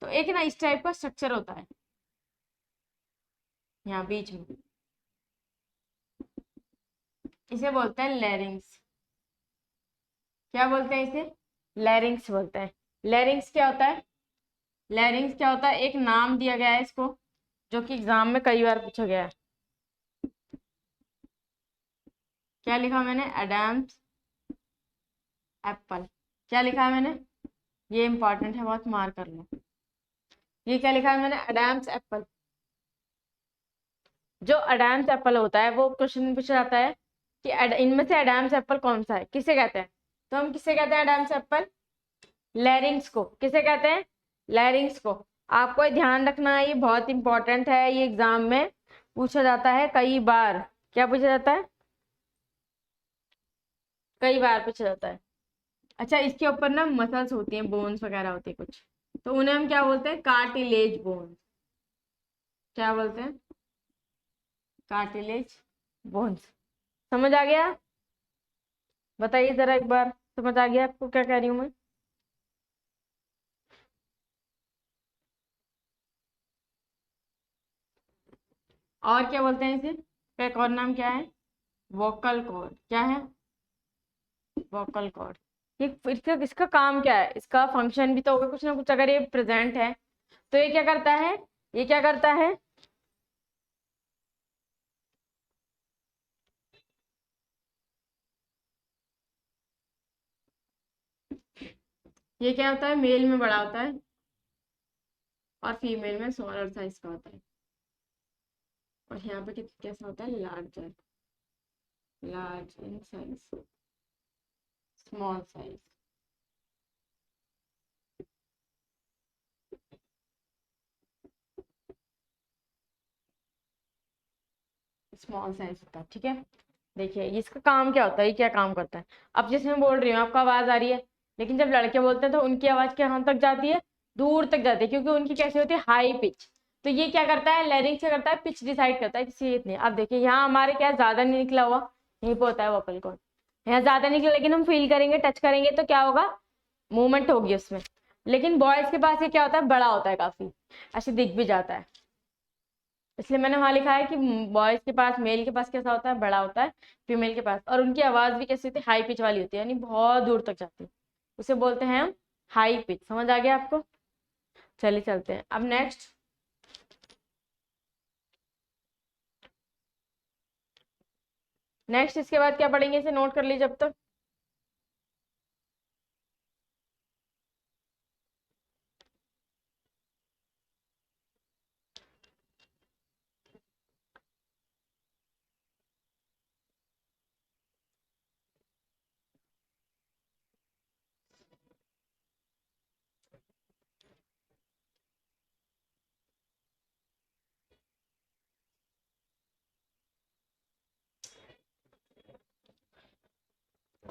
तो एक ना इस टाइप का स्ट्रक्चर होता है यहाँ बीच में, इसे बोलते हैं लैरिंग्स। क्या बोलते हैं इसे? लैरिंग्स बोलते हैं। लैरिंग्स क्या होता है? लैरिंग्स क्या होता है? एक नाम दिया गया है इसको, जो कि एग्जाम में कई बार पूछा गया है। क्या लिखा मैंने? Adam's apple. क्या लिखा है मैंने? ये इंपॉर्टेंट है बहुत, मार कर लो। ये क्या लिखा है मैंने? Adam's apple. जो एडम्स एप्पल होता है वो क्वेश्चन पूछा जाता है कि इनमें से एडम्स एप्पल कौन सा है, किसे कहते हैं? तो हम किसे कहते हैं एडम्स एप्पल? लैरिंग्स को। किसे कहते हैं? लैरिंग्स को। आपको ये ध्यान रखना है, ये बहुत इंपॉर्टेंट है, ये एग्जाम में पूछा जाता है कई बार। क्या पूछा जाता है? कई बार पूछा जाता है। अच्छा, इसके ऊपर ना मसल्स होती हैं, बोन्स वगैरह होती है कुछ, तो उन्हें हम क्या बोलते हैं? Cartilage bones. क्या बोलते हैं? Cartilage bones. समझ आ गया? बताइए जरा एक बार, समझ आ गया आपको क्या कह रही हूँ मैं? और क्या बोलते हैं इसे? का एक और नाम क्या है? Vocal cord. क्या है? Vocal cord. ये इसका काम क्या है? इसका फंक्शन भी तो होगा कुछ ना कुछ, अगर ये प्रेजेंट है तो ये क्या करता है? ये क्या करता है? ये क्या होता है? मेल में बड़ा होता है और फीमेल में स्मॉलर साइज का होता है, और यहाँ पे कैसा होता है? Larger. Large in size, small size. Small size होता है, ठीक है। देखिए इसका काम क्या होता है, ये क्या काम करता है? अब जैसे मैं बोल रही हूँ आपको आवाज आ रही है, लेकिन जब लड़के बोलते हैं तो उनकी आवाज कहाँ तक जाती है? दूर तक जाती है, क्योंकि उनकी कैसी होती है? High pitch. तो ये क्या करता है? लैरिंक्स क्या करता है? पिच डिसाइड करता है किसी इतनी। अब देखिए यहाँ हमारे क्या ज्यादा नहीं निकला हुआ, यहीं पे होता है वोकल कॉर्ड। यहाँ ज्यादा निकला, लेकिन हम फील करेंगे, टच करेंगे तो क्या होगा? मूवमेंट होगी उसमें। लेकिन बॉयज के पास ये क्या होता है? बड़ा होता है काफी, ऐसे दिख भी जाता है। इसलिए मैंने वहां लिखा है कि बॉयज के पास, मेल के पास कैसा होता है? बड़ा होता है। फीमेल के पास, और उनकी आवाज भी कैसी होती है? हाई पिच वाली होती है, यानी बहुत दूर तक जाती है। उसे बोलते हैं हम हाई पिच। समझ आ गया आपको? चलिए चलते हैं अब नेक्स्ट। नेक्स्ट इसके बाद क्या पढ़ेंगे, इसे नोट कर लीजिए जब तक।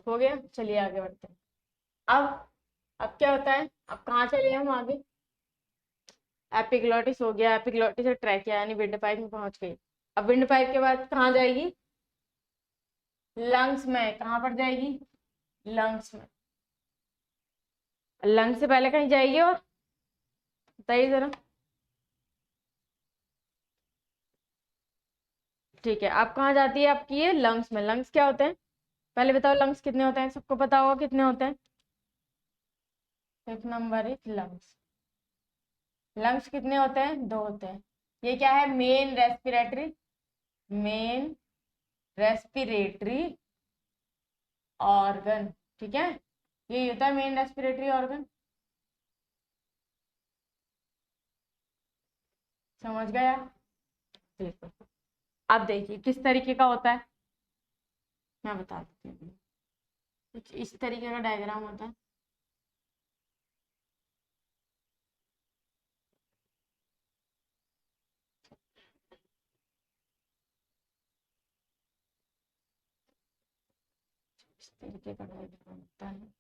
हो गया, चलिए आगे बढ़ते हैं। अब अब क्या होता है? अब कहाँ चले हम आगे? एपिग्लोटिस हो गया, एपिग्लोटिस से ट्रैकिया यानी विंड पाइप में पहुंच गई। अब विंड पाइप के बाद कहाँ जाएगी? लंग्स में। कहाँ पर जाएगी? लंग्स में। लंग्स से पहले कहीं जाएगी और? बताइए जरा। ठीक है, अब कहाँ जाती है आपकी? ये लंग्स में। लंग्स क्या होते हैं? पहले बताओ लंग्स कितने होते हैं, सबको पता होगा कितने होते हैं। Fifth number is lungs. Lungs कितने होते हैं, 2 होते हैं। ये क्या है, main respiratory, main respiratory organ, ठीक है, ये होता है मेन रेस्पिरेटरी ऑर्गन। समझ गया। ठीक है, अब देखिए किस तरीके का होता है, मैं बता देती हूँ। कुछ इस तरीके का डायग्राम होता है। इस तरीके का डायग्राम होता है।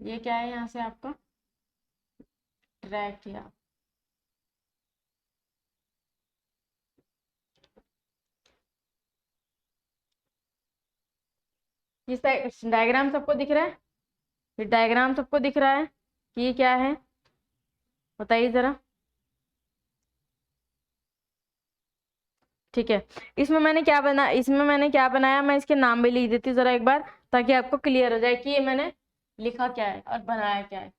ये क्या है यहाँ से आपका ट्रैकिया। ये डायग्राम सबको दिख रहा है, ये डायग्राम सबको दिख रहा है कि ये क्या है, बताइए जरा। ठीक है, इसमें मैंने क्या बनाया, मैं इसके नाम भी लिख देती हूँ जरा एक बार, ताकि आपको क्लियर हो जाए कि ये मैंने लिखा क्या है और बनाया क्या है।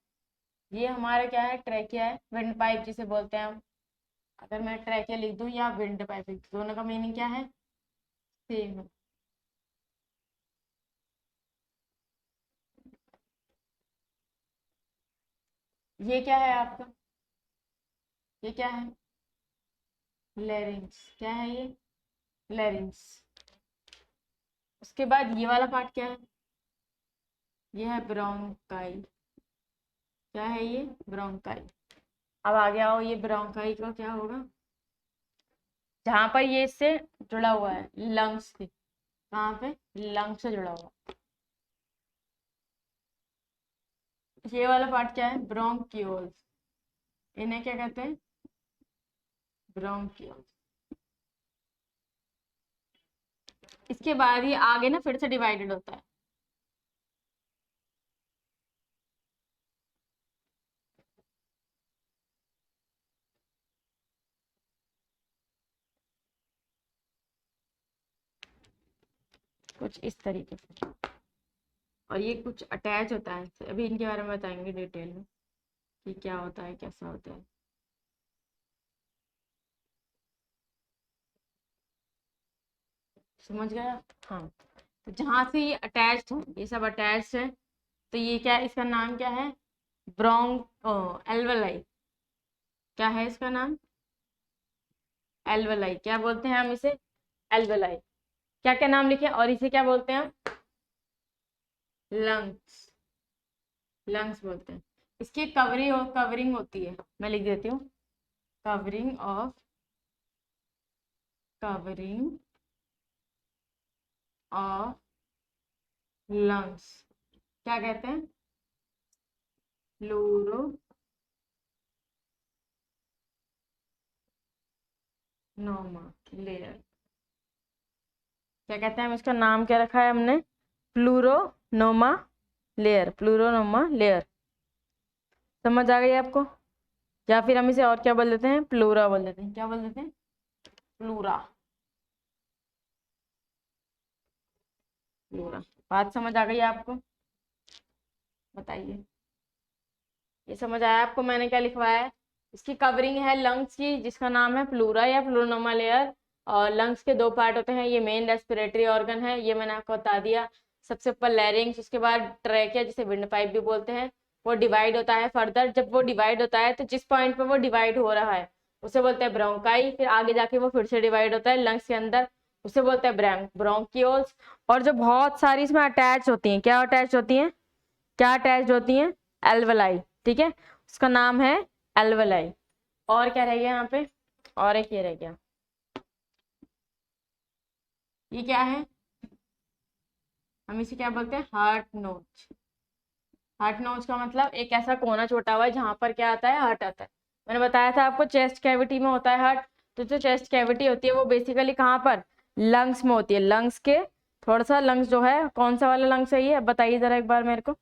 ये हमारा क्या है, ट्रैकिया है, विंड पाइप जिसे बोलते हैं हम। अगर मैं ट्रैकिया लिख दूं या विंड पाइप लिख दूं, दोनों का मीनिंग क्या है, सेम है। ये क्या है आपका, ये क्या है, लेरिंग्स, क्या है ये, लेरिंग्स। उसके बाद ये वाला पार्ट क्या है, ये है ब्रोंकाई। क्या है ये, ब्रोंकाई। अब आगे आओ, ये ब्रोंकाई का क्या होगा, जहां पर ये इससे जुड़ा हुआ है लंग्स से, कहाँ पे, लंग्स से जुड़ा हुआ। ये वाला पार्ट क्या है, ब्रोंक्यूल्स। इन्हें क्या कहते हैं, ब्रोंक्यूल्स। इसके बाद ये आगे ना फिर से डिवाइडेड होता है। कुछ इस तरीके से, और ये कुछ अटैच होता है, अभी इनके बारे में बताएंगे डिटेल में कि क्या होता है, कैसा होता है। समझ गया। हाँ, तो जहां से ये अटैच्ड है, ये सब अटैच्ड है, तो ये क्या है, इसका नाम क्या है, ब्रोंक एल्वेलाई। क्या है इसका नाम, एल्वेलाई। क्या बोलते हैं हम इसे, एल्वेलाई। क्या क्या नाम लिखे, और इसे क्या बोलते हैं हम, लंग्स। लंग्स बोलते हैं। इसकी कवरिंग होती है, मैं लिख देती हूँ, covering of, covering of lungs, क्या कहते हैं, फ्लोरो नोमा लेयर। क्या कहते हैं हम, इसका नाम क्या रखा है हमने, प्लूरोनोमा लेयर, प्लूरोनोमा लेयर। समझ आ गई आपको, या फिर हम इसे और क्या बोल देते हैं, प्लूरा बोल देते हैं। क्या बोल देते हैं, प्लूरा, प्लूरा। बात समझ आ गई आपको, बताइए, ये समझ आया आपको मैंने क्या लिखवाया है। इसकी कवरिंग है लंग्स की, जिसका नाम है प्लूरा या प्लूरोनोमा लेयर। और लंग्स के 2 पार्ट होते हैं, ये मेन रेस्पिरेटरी ऑर्गन है, ये मैंने आपको बता दिया। सबसे ऊपर लैरिंग्स, उसके बाद ट्रैकिया जिसे विंड पाइप भी बोलते हैं। वो डिवाइड होता है फर्दर, जब वो डिवाइड होता है तो जिस पॉइंट पे वो डिवाइड हो रहा है उसे बोलते हैं ब्रोंकाई। फिर आगे जाके वो फिर से डिवाइड होता है लंग्स के अंदर, उसे बोलते हैं ब्रोंकियोल्स। और जो बहुत सारी इसमें अटैच होती हैं, क्या अटैच होती हैं, क्या अटैच होती हैं, एल्वलाई, ठीक है, उसका नाम है एल्वलाई। और क्या रह गया यहाँ पे, और एक ये रह गया, ये क्या है, हम इसे क्या बोलते हैं, हार्ट नोच। हार्ट नोच का मतलब एक ऐसा कोना छोटा हुआ है जहां पर क्या आता है, हार्ट आता है। मैंने बताया था आपको चेस्ट कैविटी में होता है हार्ट। तो जो चेस्ट कैविटी होती है वो बेसिकली कहाँ पर, लंग्स में होती है। लंग्स के थोड़ा सा, लंग्स जो है कौन सा वाला लंग्स है ये, बताइए जरा एक बार मेरे को।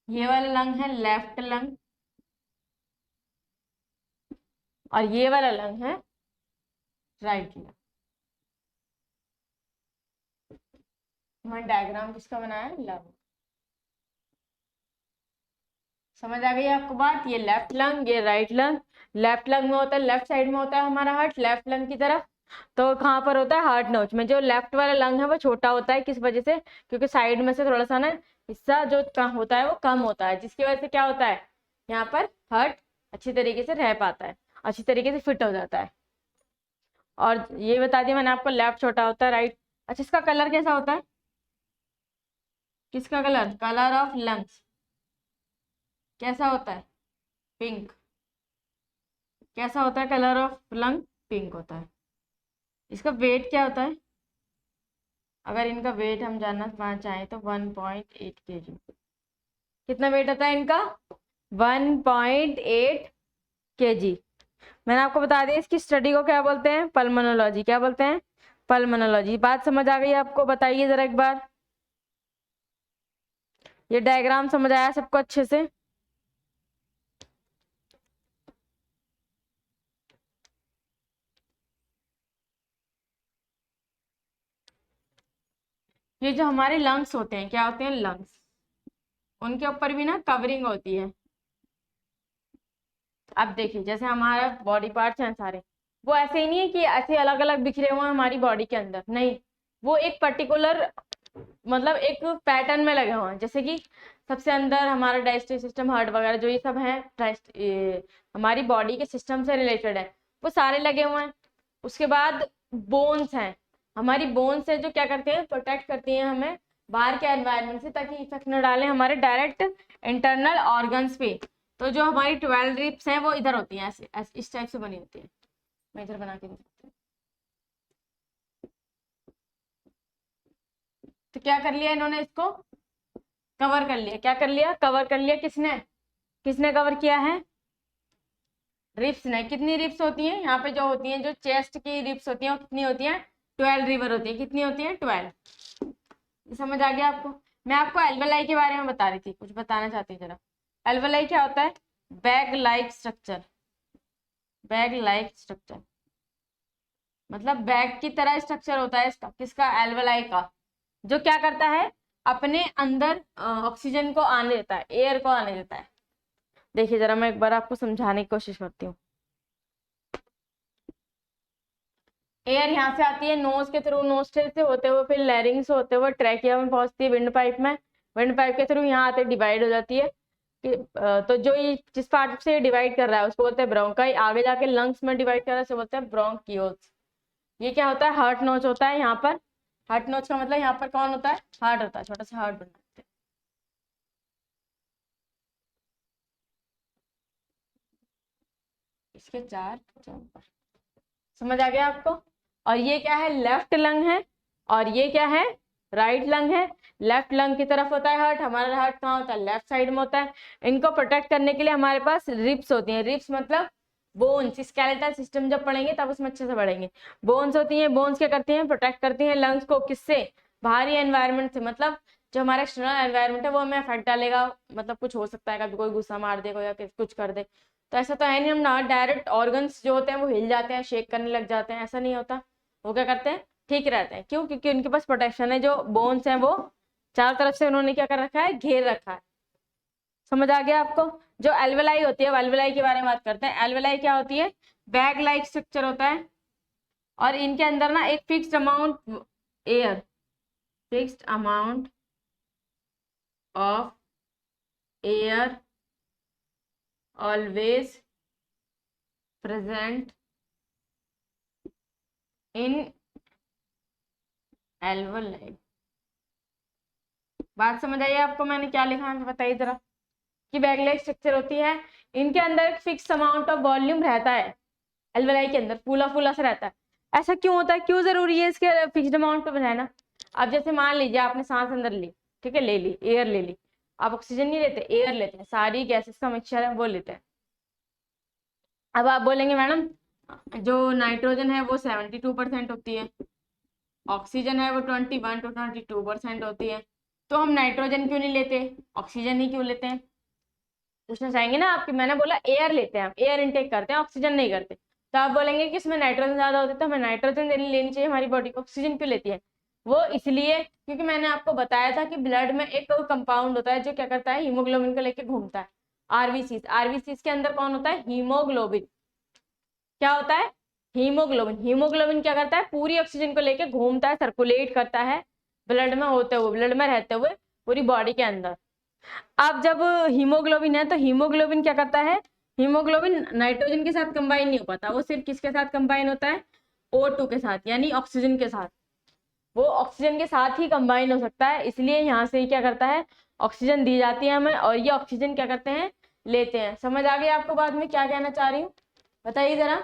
ये वाला लंग है लेफ्ट लंग, और ये वाला लंग है राइट लंग। मैंने डायग्राम किसका बनाया है, लंग। समझ आ गई आपको बात, ये लेफ्ट लंग, ये राइट लंग। लेफ्ट लंग में होता है, लेफ्ट साइड में होता है हमारा हार्ट, लेफ्ट लंग की तरफ। तो कहाँ पर होता है, हार्ट नोच में। जो लेफ्ट वाला लंग है वो छोटा होता है, किस वजह से, क्योंकि साइड में से थोड़ा सा ना हिस्सा जो कम होता है वो कम होता है, जिसकी वजह से क्या होता है, यहाँ पर हार्ट अच्छी तरीके से रह पाता है, अच्छी तरीके से फिट हो जाता है। और ये बता दिया मैंने आपको, लेफ्ट छोटा होता है, राइट। अच्छा, इसका कलर कैसा होता है, किसका कलर, कलर ऑफ लंग्स कैसा होता है, पिंक। कैसा होता है कलर ऑफ लंग, पिंक होता है। इसका वेट क्या होता है, अगर इनका वेट हम जानना चाहें तो 1.8 kg। कितना वेट होता है इनका, 1.8 kg। मैंने आपको बता दिया इसकी स्टडी को क्या बोलते हैं, पल्मोनोलॉजी। क्या बोलते हैं, पल्मोनोलॉजी। बात समझ आ गई आपको, बताइए जरा एक बार। ये डायग्राम समझ आया सबको अच्छे से। ये जो हमारे लंग्स होते हैं, क्या होते हैं, लंग्स, उनके ऊपर भी ना कवरिंग होती है। अब देखिए जैसे हमारा बॉडी पार्ट्स हैं सारे, वो ऐसे ही नहीं है कि ऐसे अलग अलग बिखरे हुए हैं हमारी बॉडी के अंदर, नहीं, वो एक पर्टिकुलर मतलब एक पैटर्न में लगे हुए हैं। जैसे कि सबसे अंदर हमारा डाइजेस्टिव सिस्टम, हार्ट वगैरह जो ये सब है, हमारी बॉडी के सिस्टम से रिलेटेड है, वो सारे लगे हुए हैं। उसके बाद बोन्स हैं, हमारी बोन्स है जो क्या करते हैं, प्रोटेक्ट करती हैं हमें बाहर के एनवायरनमेंट से, ताकि इफेक्ट न डालें हमारे डायरेक्ट इंटरनल ऑर्गन्स पे। तो जो हमारी 12 रिब्स हैं वो इधर होती हैं, ऐसे इस टाइप से बनी होती है। मैं इधर बना के देती हूँ। तो क्या कर लिया इन्होंने, इसको कवर कर लिया। क्या कर लिया, कवर कर लिया, किसने, किसने कवर किया है, रिप्स ने। कितनी रिप्स होती हैं यहाँ पे, जो होती हैं, जो चेस्ट की रिप्स होती हैं वो कितनी होती हैं, 12 रिवर होती है। कितनी होती है, 12। समझ आ गया आपको। मैं आपको एल्वेलाई के बारे में बता रही थी, कुछ बताना चाहती हूँ जरा। एल्वेलाई क्या होता है, bag like structure. Bag like structure मतलब बैग की तरह स्ट्रक्चर होता है इसका, किसका, एल्वेलाई का। जो क्या करता है, अपने अंदर ऑक्सीजन को आने देता है, एयर को आने देता है। देखिए जरा मैं एक बार आपको समझाने की कोशिश करती हूँ। एयर यहाँ से आती है नोज के थ्रू, नोज से होते हुए फिर लैरिंग्स होते हुए ट्रैकिया में पहुंचती है, विंड पाइप में, विंड पाइप के थ्रू यहाँ आते डिवाइड हो जाती है। तो जो ये जिस पार्ट से डिवाइड कर रहा है उसको बोलते हैं ब्रोंकाई। आगे जाके लंग्स में डिवाइड कर रहा है उसे बोलते हैं ब्रोंकियोल्स। ये क्या होता है, हार्ट नोच होता है यहाँ पर। हार्ट नोच का मतलब यहाँ पर कौन होता है, हार्ट होता है, छोटा सा हार्ट बनाते हैं। इसके चार चैम्बर, समझ आ गया आपको। और ये क्या है, लेफ्ट लंग है, और ये क्या है, राइट लंग है। लेफ्ट लंग की तरफ होता है हार्ट, हमारा हार्ट कहाँ होता है, लेफ्ट साइड में होता है। इनको प्रोटेक्ट करने के लिए हमारे पास रिब्स होती हैं। रिब्स मतलब बोन्स, स्केलेटल सिस्टम जब पढ़ेंगे तब उसमें अच्छे से पढ़ेंगे। बोन्स होती हैं, बोन्स क्या करती हैं, प्रोटेक्ट करती हैं लंग्स को, किससे, बाहरी एनवायरनमेंट से। मतलब जो हमारा एक्सटर्नल एनवायरनमेंट है वो हमें अफेक्ट डालेगा, मतलब कुछ हो सकता है, कभी कोई गुस्सा मार दे या कुछ कर दे। तो ऐसा तो है नहीं, हम ना डायरेक्ट ऑर्गन्स जो होते हैं वो हिल जाते हैं, शेक करने लग जाते हैं, ऐसा नहीं होता। वो क्या करते हैं, ठीक रहते हैं। क्यों, क्योंकि उनके पास प्रोटेक्शन है। जो बोन्स हैं वो चारों तरफ से उन्होंने क्या कर रखा है, घेर रखा है। समझ आ गया आपको। जो एल्वेलाई होती है, एल्वेलाई के बारे में बात करते हैं। एल्वेलाई क्या होती है, बैग लाइक स्ट्रक्चर होता है, और इनके अंदर ना एक fixed amount air, fixed amount of air always present in alveoli. बात समझ आई आपको मैंने क्या लिखा है बताइए जरा। कि बैगलेग स्ट्रक्चर होती है, इनके अंदर एक फिक्स अमाउंट ऑफ वॉल्यूम रहता है, एल्वेलाई के अंदर फूला फूला सा रहता है। ऐसा क्यों होता है, क्यों जरूरी है इसके फिक्स्ड अमाउंट पे रहना। अब जैसे मान लीजिए आपने सांस अंदर ली, ठीक है, ले ली, एयर ले ली, आप ऑक्सीजन नहीं लेते, एयर लेते हैं, सारी गैसेस का मिक्सचर है वो लेते हैं। अब आप बोलेंगे मैडम जो नाइट्रोजन है वो 72% होती है, ऑक्सीजन है वो 21 to 22% होती है, तो हम नाइट्रोजन क्यों नहीं लेते, ऑक्सीजन ही क्यों लेते हैं। पूछना चाहेंगे ना आपकी, मैंने बोला एयर लेते हैं, हम एयर इनटेक करते हैं, ऑक्सीजन नहीं करते। तो आप बोलेंगे कि इसमें नाइट्रोजन ज्यादा होती है तो हमें नाइट्रोजन लेनी चाहिए हमारी बॉडी को, ऑक्सीजन क्यों लेती है। वो इसलिए क्योंकि मैंने आपको बताया था कि ब्लड में एक कंपाउंड होता है जो क्या करता है, हीमोग्लोबिन को लेके घूमता है, आरबीसीज। आरबीसीज के अंदर कौन होता है, हीमोग्लोबिन। क्या होता है, हीमोग्लोबिन। हीमोग्लोबिन क्या करता है, पूरी ऑक्सीजन को लेके घूमता है, सर्कुलेट करता है ब्लड में होते हुए, ब्लड में रहते हुए पूरी बॉडी के अंदर। अब जब हीमोग्लोबिन है तो हीमोग्लोबिन क्या करता है, हीमोग्लोबिन नाइट्रोजन के साथ कंबाइन नहीं हो पाता, वो सिर्फ किसके साथ कंबाइन होता है, O2 के साथ, यानी ऑक्सीजन के साथ। वो ऑक्सीजन के साथ ही कंबाइन हो सकता है, इसलिए यहाँ से क्या करता है, ऑक्सीजन दी जाती है हमें, और ये ऑक्सीजन क्या करते हैं, लेते हैं। समझ आ गई आपको बात में क्या कहना चाह रही हूँ, बताइए जरा,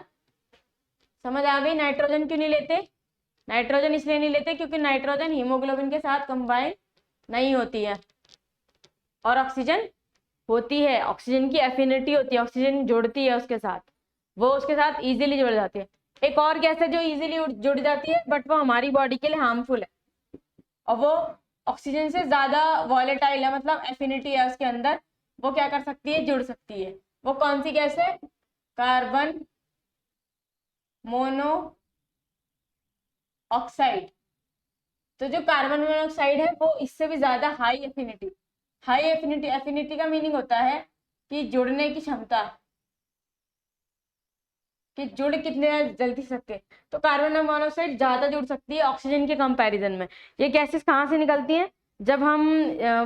समझ आ गई। नाइट्रोजन क्यों नहीं लेते, नाइट्रोजन इसलिए नहीं लेते क्योंकि नाइट्रोजन हीमोग्लोबिन के साथ कंबाइन नहीं होती है, और ऑक्सीजन होती है, ऑक्सीजन की एफिनिटी होती है, ऑक्सीजन जुड़ती है उसके साथ, वो उसके साथ इजीली जुड़ जाती है। एक और गैस है जो इजीली जुड़ जाती है बट वो हमारी बॉडी के लिए हार्मफुल है, और वो ऑक्सीजन से ज्यादा वॉलेटाइल है, मतलब एफिनिटी है उसके अंदर, वो क्या कर सकती है, जुड़ सकती है। वो कौन सी गैस है, कार्बन मोनो ऑक्साइड। तो जो कार्बन मोनोऑक्साइड है वो इससे भी ज्यादा high affinity, high affinity, affinity का मीनिंग होता है कि जुड़ने की क्षमता, कि जुड़ कितने जल्दी सकते हैं। तो कार्बन मोनोऑक्साइड ज्यादा जुड़ सकती है ऑक्सीजन के कंपैरिजन में। ये गैसेस कहाँ से निकलती हैं, जब हम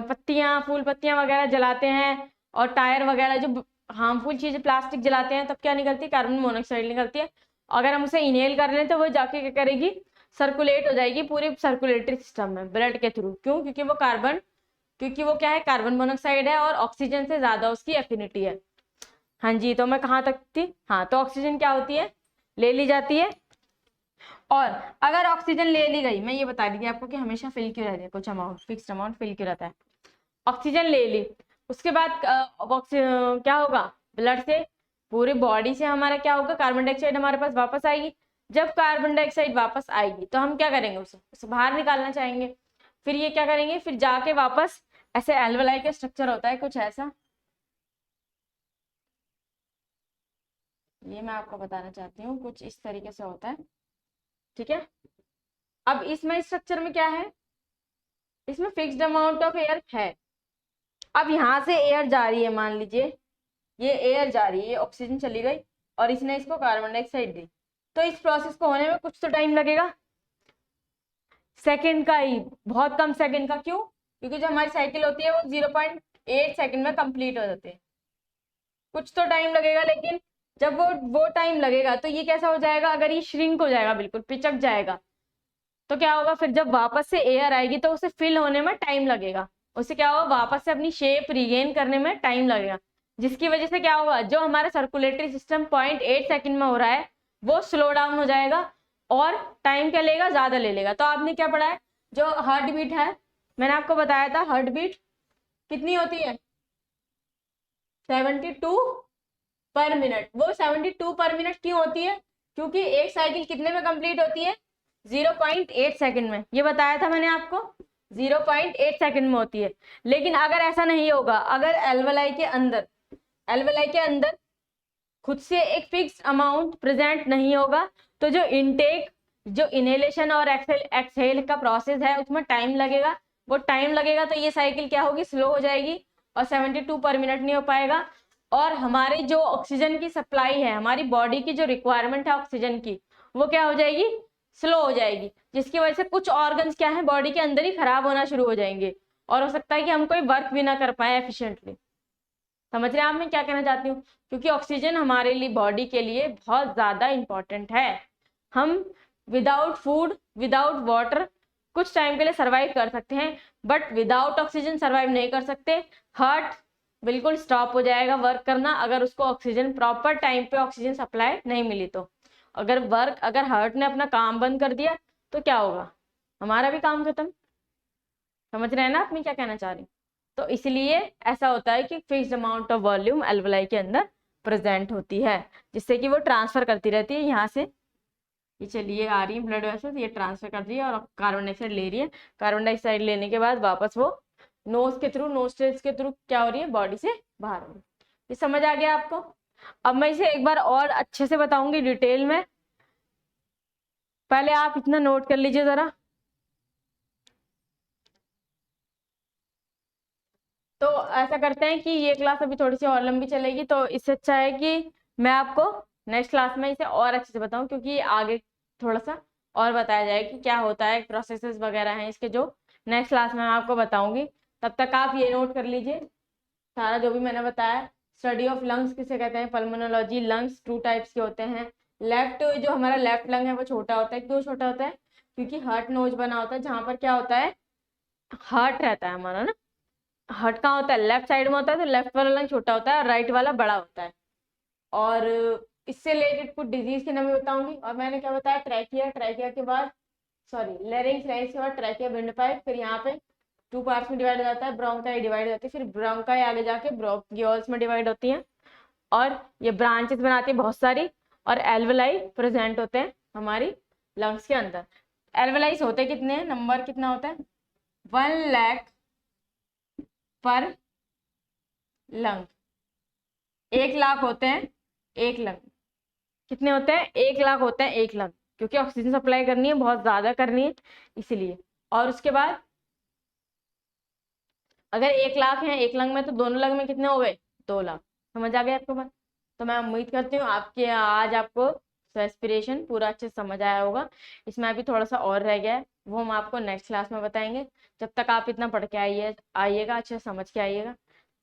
पत्तियां, फूल पत्तियां वगैरह जलाते हैं, और टायर वगैरह जो हार्मफुल चीज प्लास्टिक जलाते हैं, तब क्या निकलती है, कार्बन मोनोऑक्साइड निकलती है। अगर हम उसे इनहेल कर लें तो वो जाके क्या करेगी, सर्कुलेट हो जाएगी पूरे सर्कुलेटरी सिस्टम में ब्लड के थ्रू। क्यों, क्योंकि वो कार्बन, क्योंकि वो क्या है, कार्बन मोनोऑक्साइड है और ऑक्सीजन से ज्यादा उसकी एफिनिटी है। हाँ जी, तो मैं कहाँ तक थी, हाँ, तो ऑक्सीजन क्या होती है, ले ली जाती है। और अगर ऑक्सीजन ले ली गई, मैं ये बता दी थी आपको कि हमेशा फिल क्यों रहती है, कुछ अमाउंट, फिक्स्ड अमाउंट फिल क्यों रहता है। ऑक्सीजन ले ली, उसके बाद क्या होगा, ब्लड से, पूरी बॉडी से हमारा क्या होगा, कार्बन डाइऑक्साइड हमारे पास वापस आएगी। जब कार्बन डाइऑक्साइड वापस आएगी तो हम क्या करेंगे, उसे बाहर निकालना चाहेंगे। फिर ये क्या करेंगे, फिर जाके वापस, ऐसे एल्वेलाई का स्ट्रक्चर होता है कुछ ऐसा, ये मैं आपको बताना चाहती हूँ, कुछ इस तरीके से होता है, ठीक है। अब इसमें स्ट्रक्चर में क्या है, इसमें फिक्स्ड अमाउंट ऑफ एयर है। अब यहाँ से एयर जा रही है, मान लीजिए ये एयर जा रही है, ये ऑक्सीजन चली गई और इसने इसको कार्बन डाइऑक्साइड दी, तो इस प्रोसेस को होने में कुछ तो टाइम लगेगा, सेकंड का ही, बहुत कम सेकंड का। क्यों, क्योंकि जो हमारी साइकिल होती है वो 0.8 सेकंड में कंप्लीट हो जाती है। कुछ तो टाइम लगेगा, लेकिन जब वो टाइम लगेगा तो ये कैसा हो जाएगा, अगर ये श्रिंक हो जाएगा, बिल्कुल पिचक जाएगा, तो क्या होगा, फिर जब वापस से एयर आएगी तो उसे फिल होने में टाइम लगेगा, उसे क्या होगा, वापस से अपनी शेप रिगेन करने में टाइम लगेगा, जिसकी वजह से क्या होगा, जो हमारा सर्कुलेटरी सिस्टम 0.8 सेकंड में हो रहा है वो स्लो डाउन हो जाएगा, और टाइम क्या लेगा, ज्यादा ले लेगा। तो आपने क्या पढ़ा है, जो हार्ट बीट है, मैंने आपको बताया था हार्ट बीट कितनी होती है, 72 पर मिनट। वो 72 पर मिनट क्यों होती है, क्योंकि एक साइकिल कितने में कंप्लीट होती है, 0.8 सेकंड में, ये बताया था मैंने आपको, 0.8 सेकंड में होती है। लेकिन अगर ऐसा नहीं होगा, अगर एल्वेलाई के अंदर खुद से एक फिक्स अमाउंट प्रेजेंट नहीं होगा, तो जो इनटेक, जो इनहेलेशन और एक्सहेल का प्रोसेस है उसमें टाइम लगेगा, वो टाइम लगेगा तो ये साइकिल क्या होगी, स्लो हो जाएगी, और 72 पर मिनट नहीं हो पाएगा। और हमारी जो ऑक्सीजन की सप्लाई है, हमारी बॉडी की जो रिक्वायरमेंट है ऑक्सीजन की, वो क्या हो जाएगी, स्लो हो जाएगी, जिसकी वजह से कुछ ऑर्गन्स क्या है, बॉडी के अंदर ही खराब होना शुरू हो जाएंगे, और हो सकता है कि हम कोई वर्क भी ना कर पाए एफिशिएंटली। समझ रहे हैं आप मैं क्या कहना चाहती हूँ? क्योंकि ऑक्सीजन हमारे लिए, बॉडी के लिए बहुत ज्यादा इंपॉर्टेंट है। हम विदाउट फूड, विदाउट वाटर कुछ टाइम के लिए सर्वाइव कर सकते हैं, बट विदाउट ऑक्सीजन सर्वाइव नहीं कर सकते। हार्ट बिल्कुल स्टॉप हो जाएगा वर्क करना अगर उसको ऑक्सीजन, प्रॉपर टाइम पे ऑक्सीजन सप्लाई नहीं मिली तो। अगर हार्ट ने अपना काम बंद कर दिया तो क्या होगा? हमारा भी काम खत्म। समझ रहे हैं ना आप मैं क्या कहना चाह रही हूँ? तो इसलिए ऐसा होता है कि fixed amount of volume alveoli के अंदर प्रेजेंट होती है, जिससे कि वो ट्रांसफर करती रहती है यहाँ से। ये चलिए आ रही है ब्लड वेसल्स, ये ट्रांसफर कर रही है और कार्बन डाइऑक्साइड ले रही है। कार्बन डाइऑक्साइड लेने के बाद वापस वो नोज के थ्रू, नोस्ट्रिल्स के थ्रू क्या हो रही है? बॉडी से बाहर हो रही है। ये समझ आ गया आपको? अब मैं इसे एक बार और अच्छे से बताऊंगी डिटेल में, पहले आप इतना नोट कर लीजिए जरा। तो ऐसा करते हैं कि ये क्लास अभी थोड़ी सी और लंबी चलेगी, तो इससे अच्छा है कि मैं आपको नेक्स्ट क्लास में इसे और अच्छे से बताऊं, क्योंकि आगे थोड़ा सा और बताया जाए कि क्या होता है, प्रोसेसेस वगैरह हैं इसके, जो नेक्स्ट क्लास में मैं आपको बताऊंगी। तब तक आप ये नोट कर लीजिए सारा जो भी मैंने बताया। स्टडी ऑफ लंग्स किसे कहते हैं? पल्मोनोलॉजी। लंग्स टू टाइप्स के होते हैं। लेफ्ट, जो हमारा लेफ्ट लंग है वो छोटा होता है। क्यों छोटा होता है? क्योंकि हार्ट नोज बना होता है, जहां पर क्या होता है? हार्ट रहता है हमारा ना। हार्ट कहाँ होता है? लेफ्ट साइड में होता है, तो लेफ्ट वाला लंग छोटा होता है और राइट वाला बड़ा होता है। और इससे रिलेटेड कुछ डिजीज के नाम भी बताऊंगी। और मैंने क्या बताया? ट्रैकिया, ट्रैकिया के बाद सॉरी लेरिंग्स, लेरिंग्स के बाद ट्रैकिया, विंडपाइप, फिर यहाँ पे टू पार्ट्स में डिवाइड हो जाता है, ब्रोंकाई डिवाइड हो जाती है, फिर ब्रोंकाई आगे जाके ब्रोंकियोल्स में डिवाइड होती हैं, और ये ब्रांचेस बनाती है बहुत सारी, और एल्वेलाई प्रेजेंट होते हैं हमारी लंग्स के अंदर। एल्वेलाइज होते कितने हैं? नंबर कितना होता है? 1 लाख पर लंग। 1 लाख होते हैं एक लंग। कितने होते हैं? 1 लाख होते हैं एक लंग, क्योंकि ऑक्सीजन सप्लाई करनी है, बहुत ज्यादा करनी है इसीलिए। और उसके बाद अगर 1 लाख है एक लंग में, तो दोनों लंग में कितने हो गए? 2 लाख। समझ आ गया आपको बात? तो मैं उम्मीद करती हूँ आपके आज आपको रेस्पिरेशन पूरा अच्छे से समझ आया होगा। इसमें अभी थोड़ा सा और रह गया है, वो हम आपको नेक्स्ट क्लास में बताएंगे। जब तक आप इतना पढ़ के आइएगा, अच्छे से समझ के आइएगा,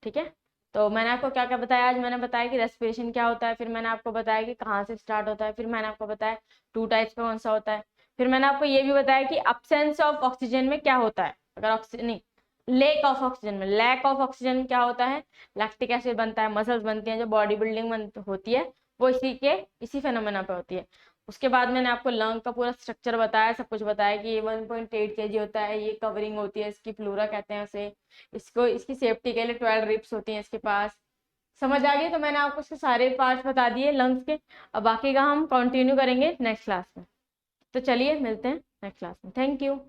ठीक है? तो मैंने आपको क्या क्या बताया आज? मैंने बताया कि रेस्पिरेशन क्या होता है, फिर मैंने आपको बताया कि कहाँ से स्टार्ट होता है, फिर मैंने आपको बताया 2 टाइप्स का कौन सा होता है, फिर मैंने आपको ये भी बताया कि अब्सेंस ऑफ ऑक्सीजन में क्या होता है, अगर ऑक्सीजन नहीं, लेक ऑफ ऑक्सीजन में, लैक ऑफ ऑक्सीजन क्या होता है? लैक्टिक एसिड बनता है, मसल्स बनती हैं, जो बॉडी बिल्डिंग होती है वो इसी फेनोमेना पे होती है। उसके बाद मैंने आपको लंग का पूरा स्ट्रक्चर बताया, सब कुछ बताया कि ये 1.8 kg होता है, ये कवरिंग होती है इसकी, फ्लोरा कहते हैं उसे, इसको, इसकी सेफ्टी के लिए 12 रिप्स होती हैं इसके पास। समझ आ गई? तो मैंने आपको इसके सारे पार्ट्स बता दिए लंग्स के। अब बाकी का हम कंटिन्यू करेंगे नेक्स्ट क्लास में। तो चलिए मिलते हैं नेक्स्ट क्लास में। Thank you.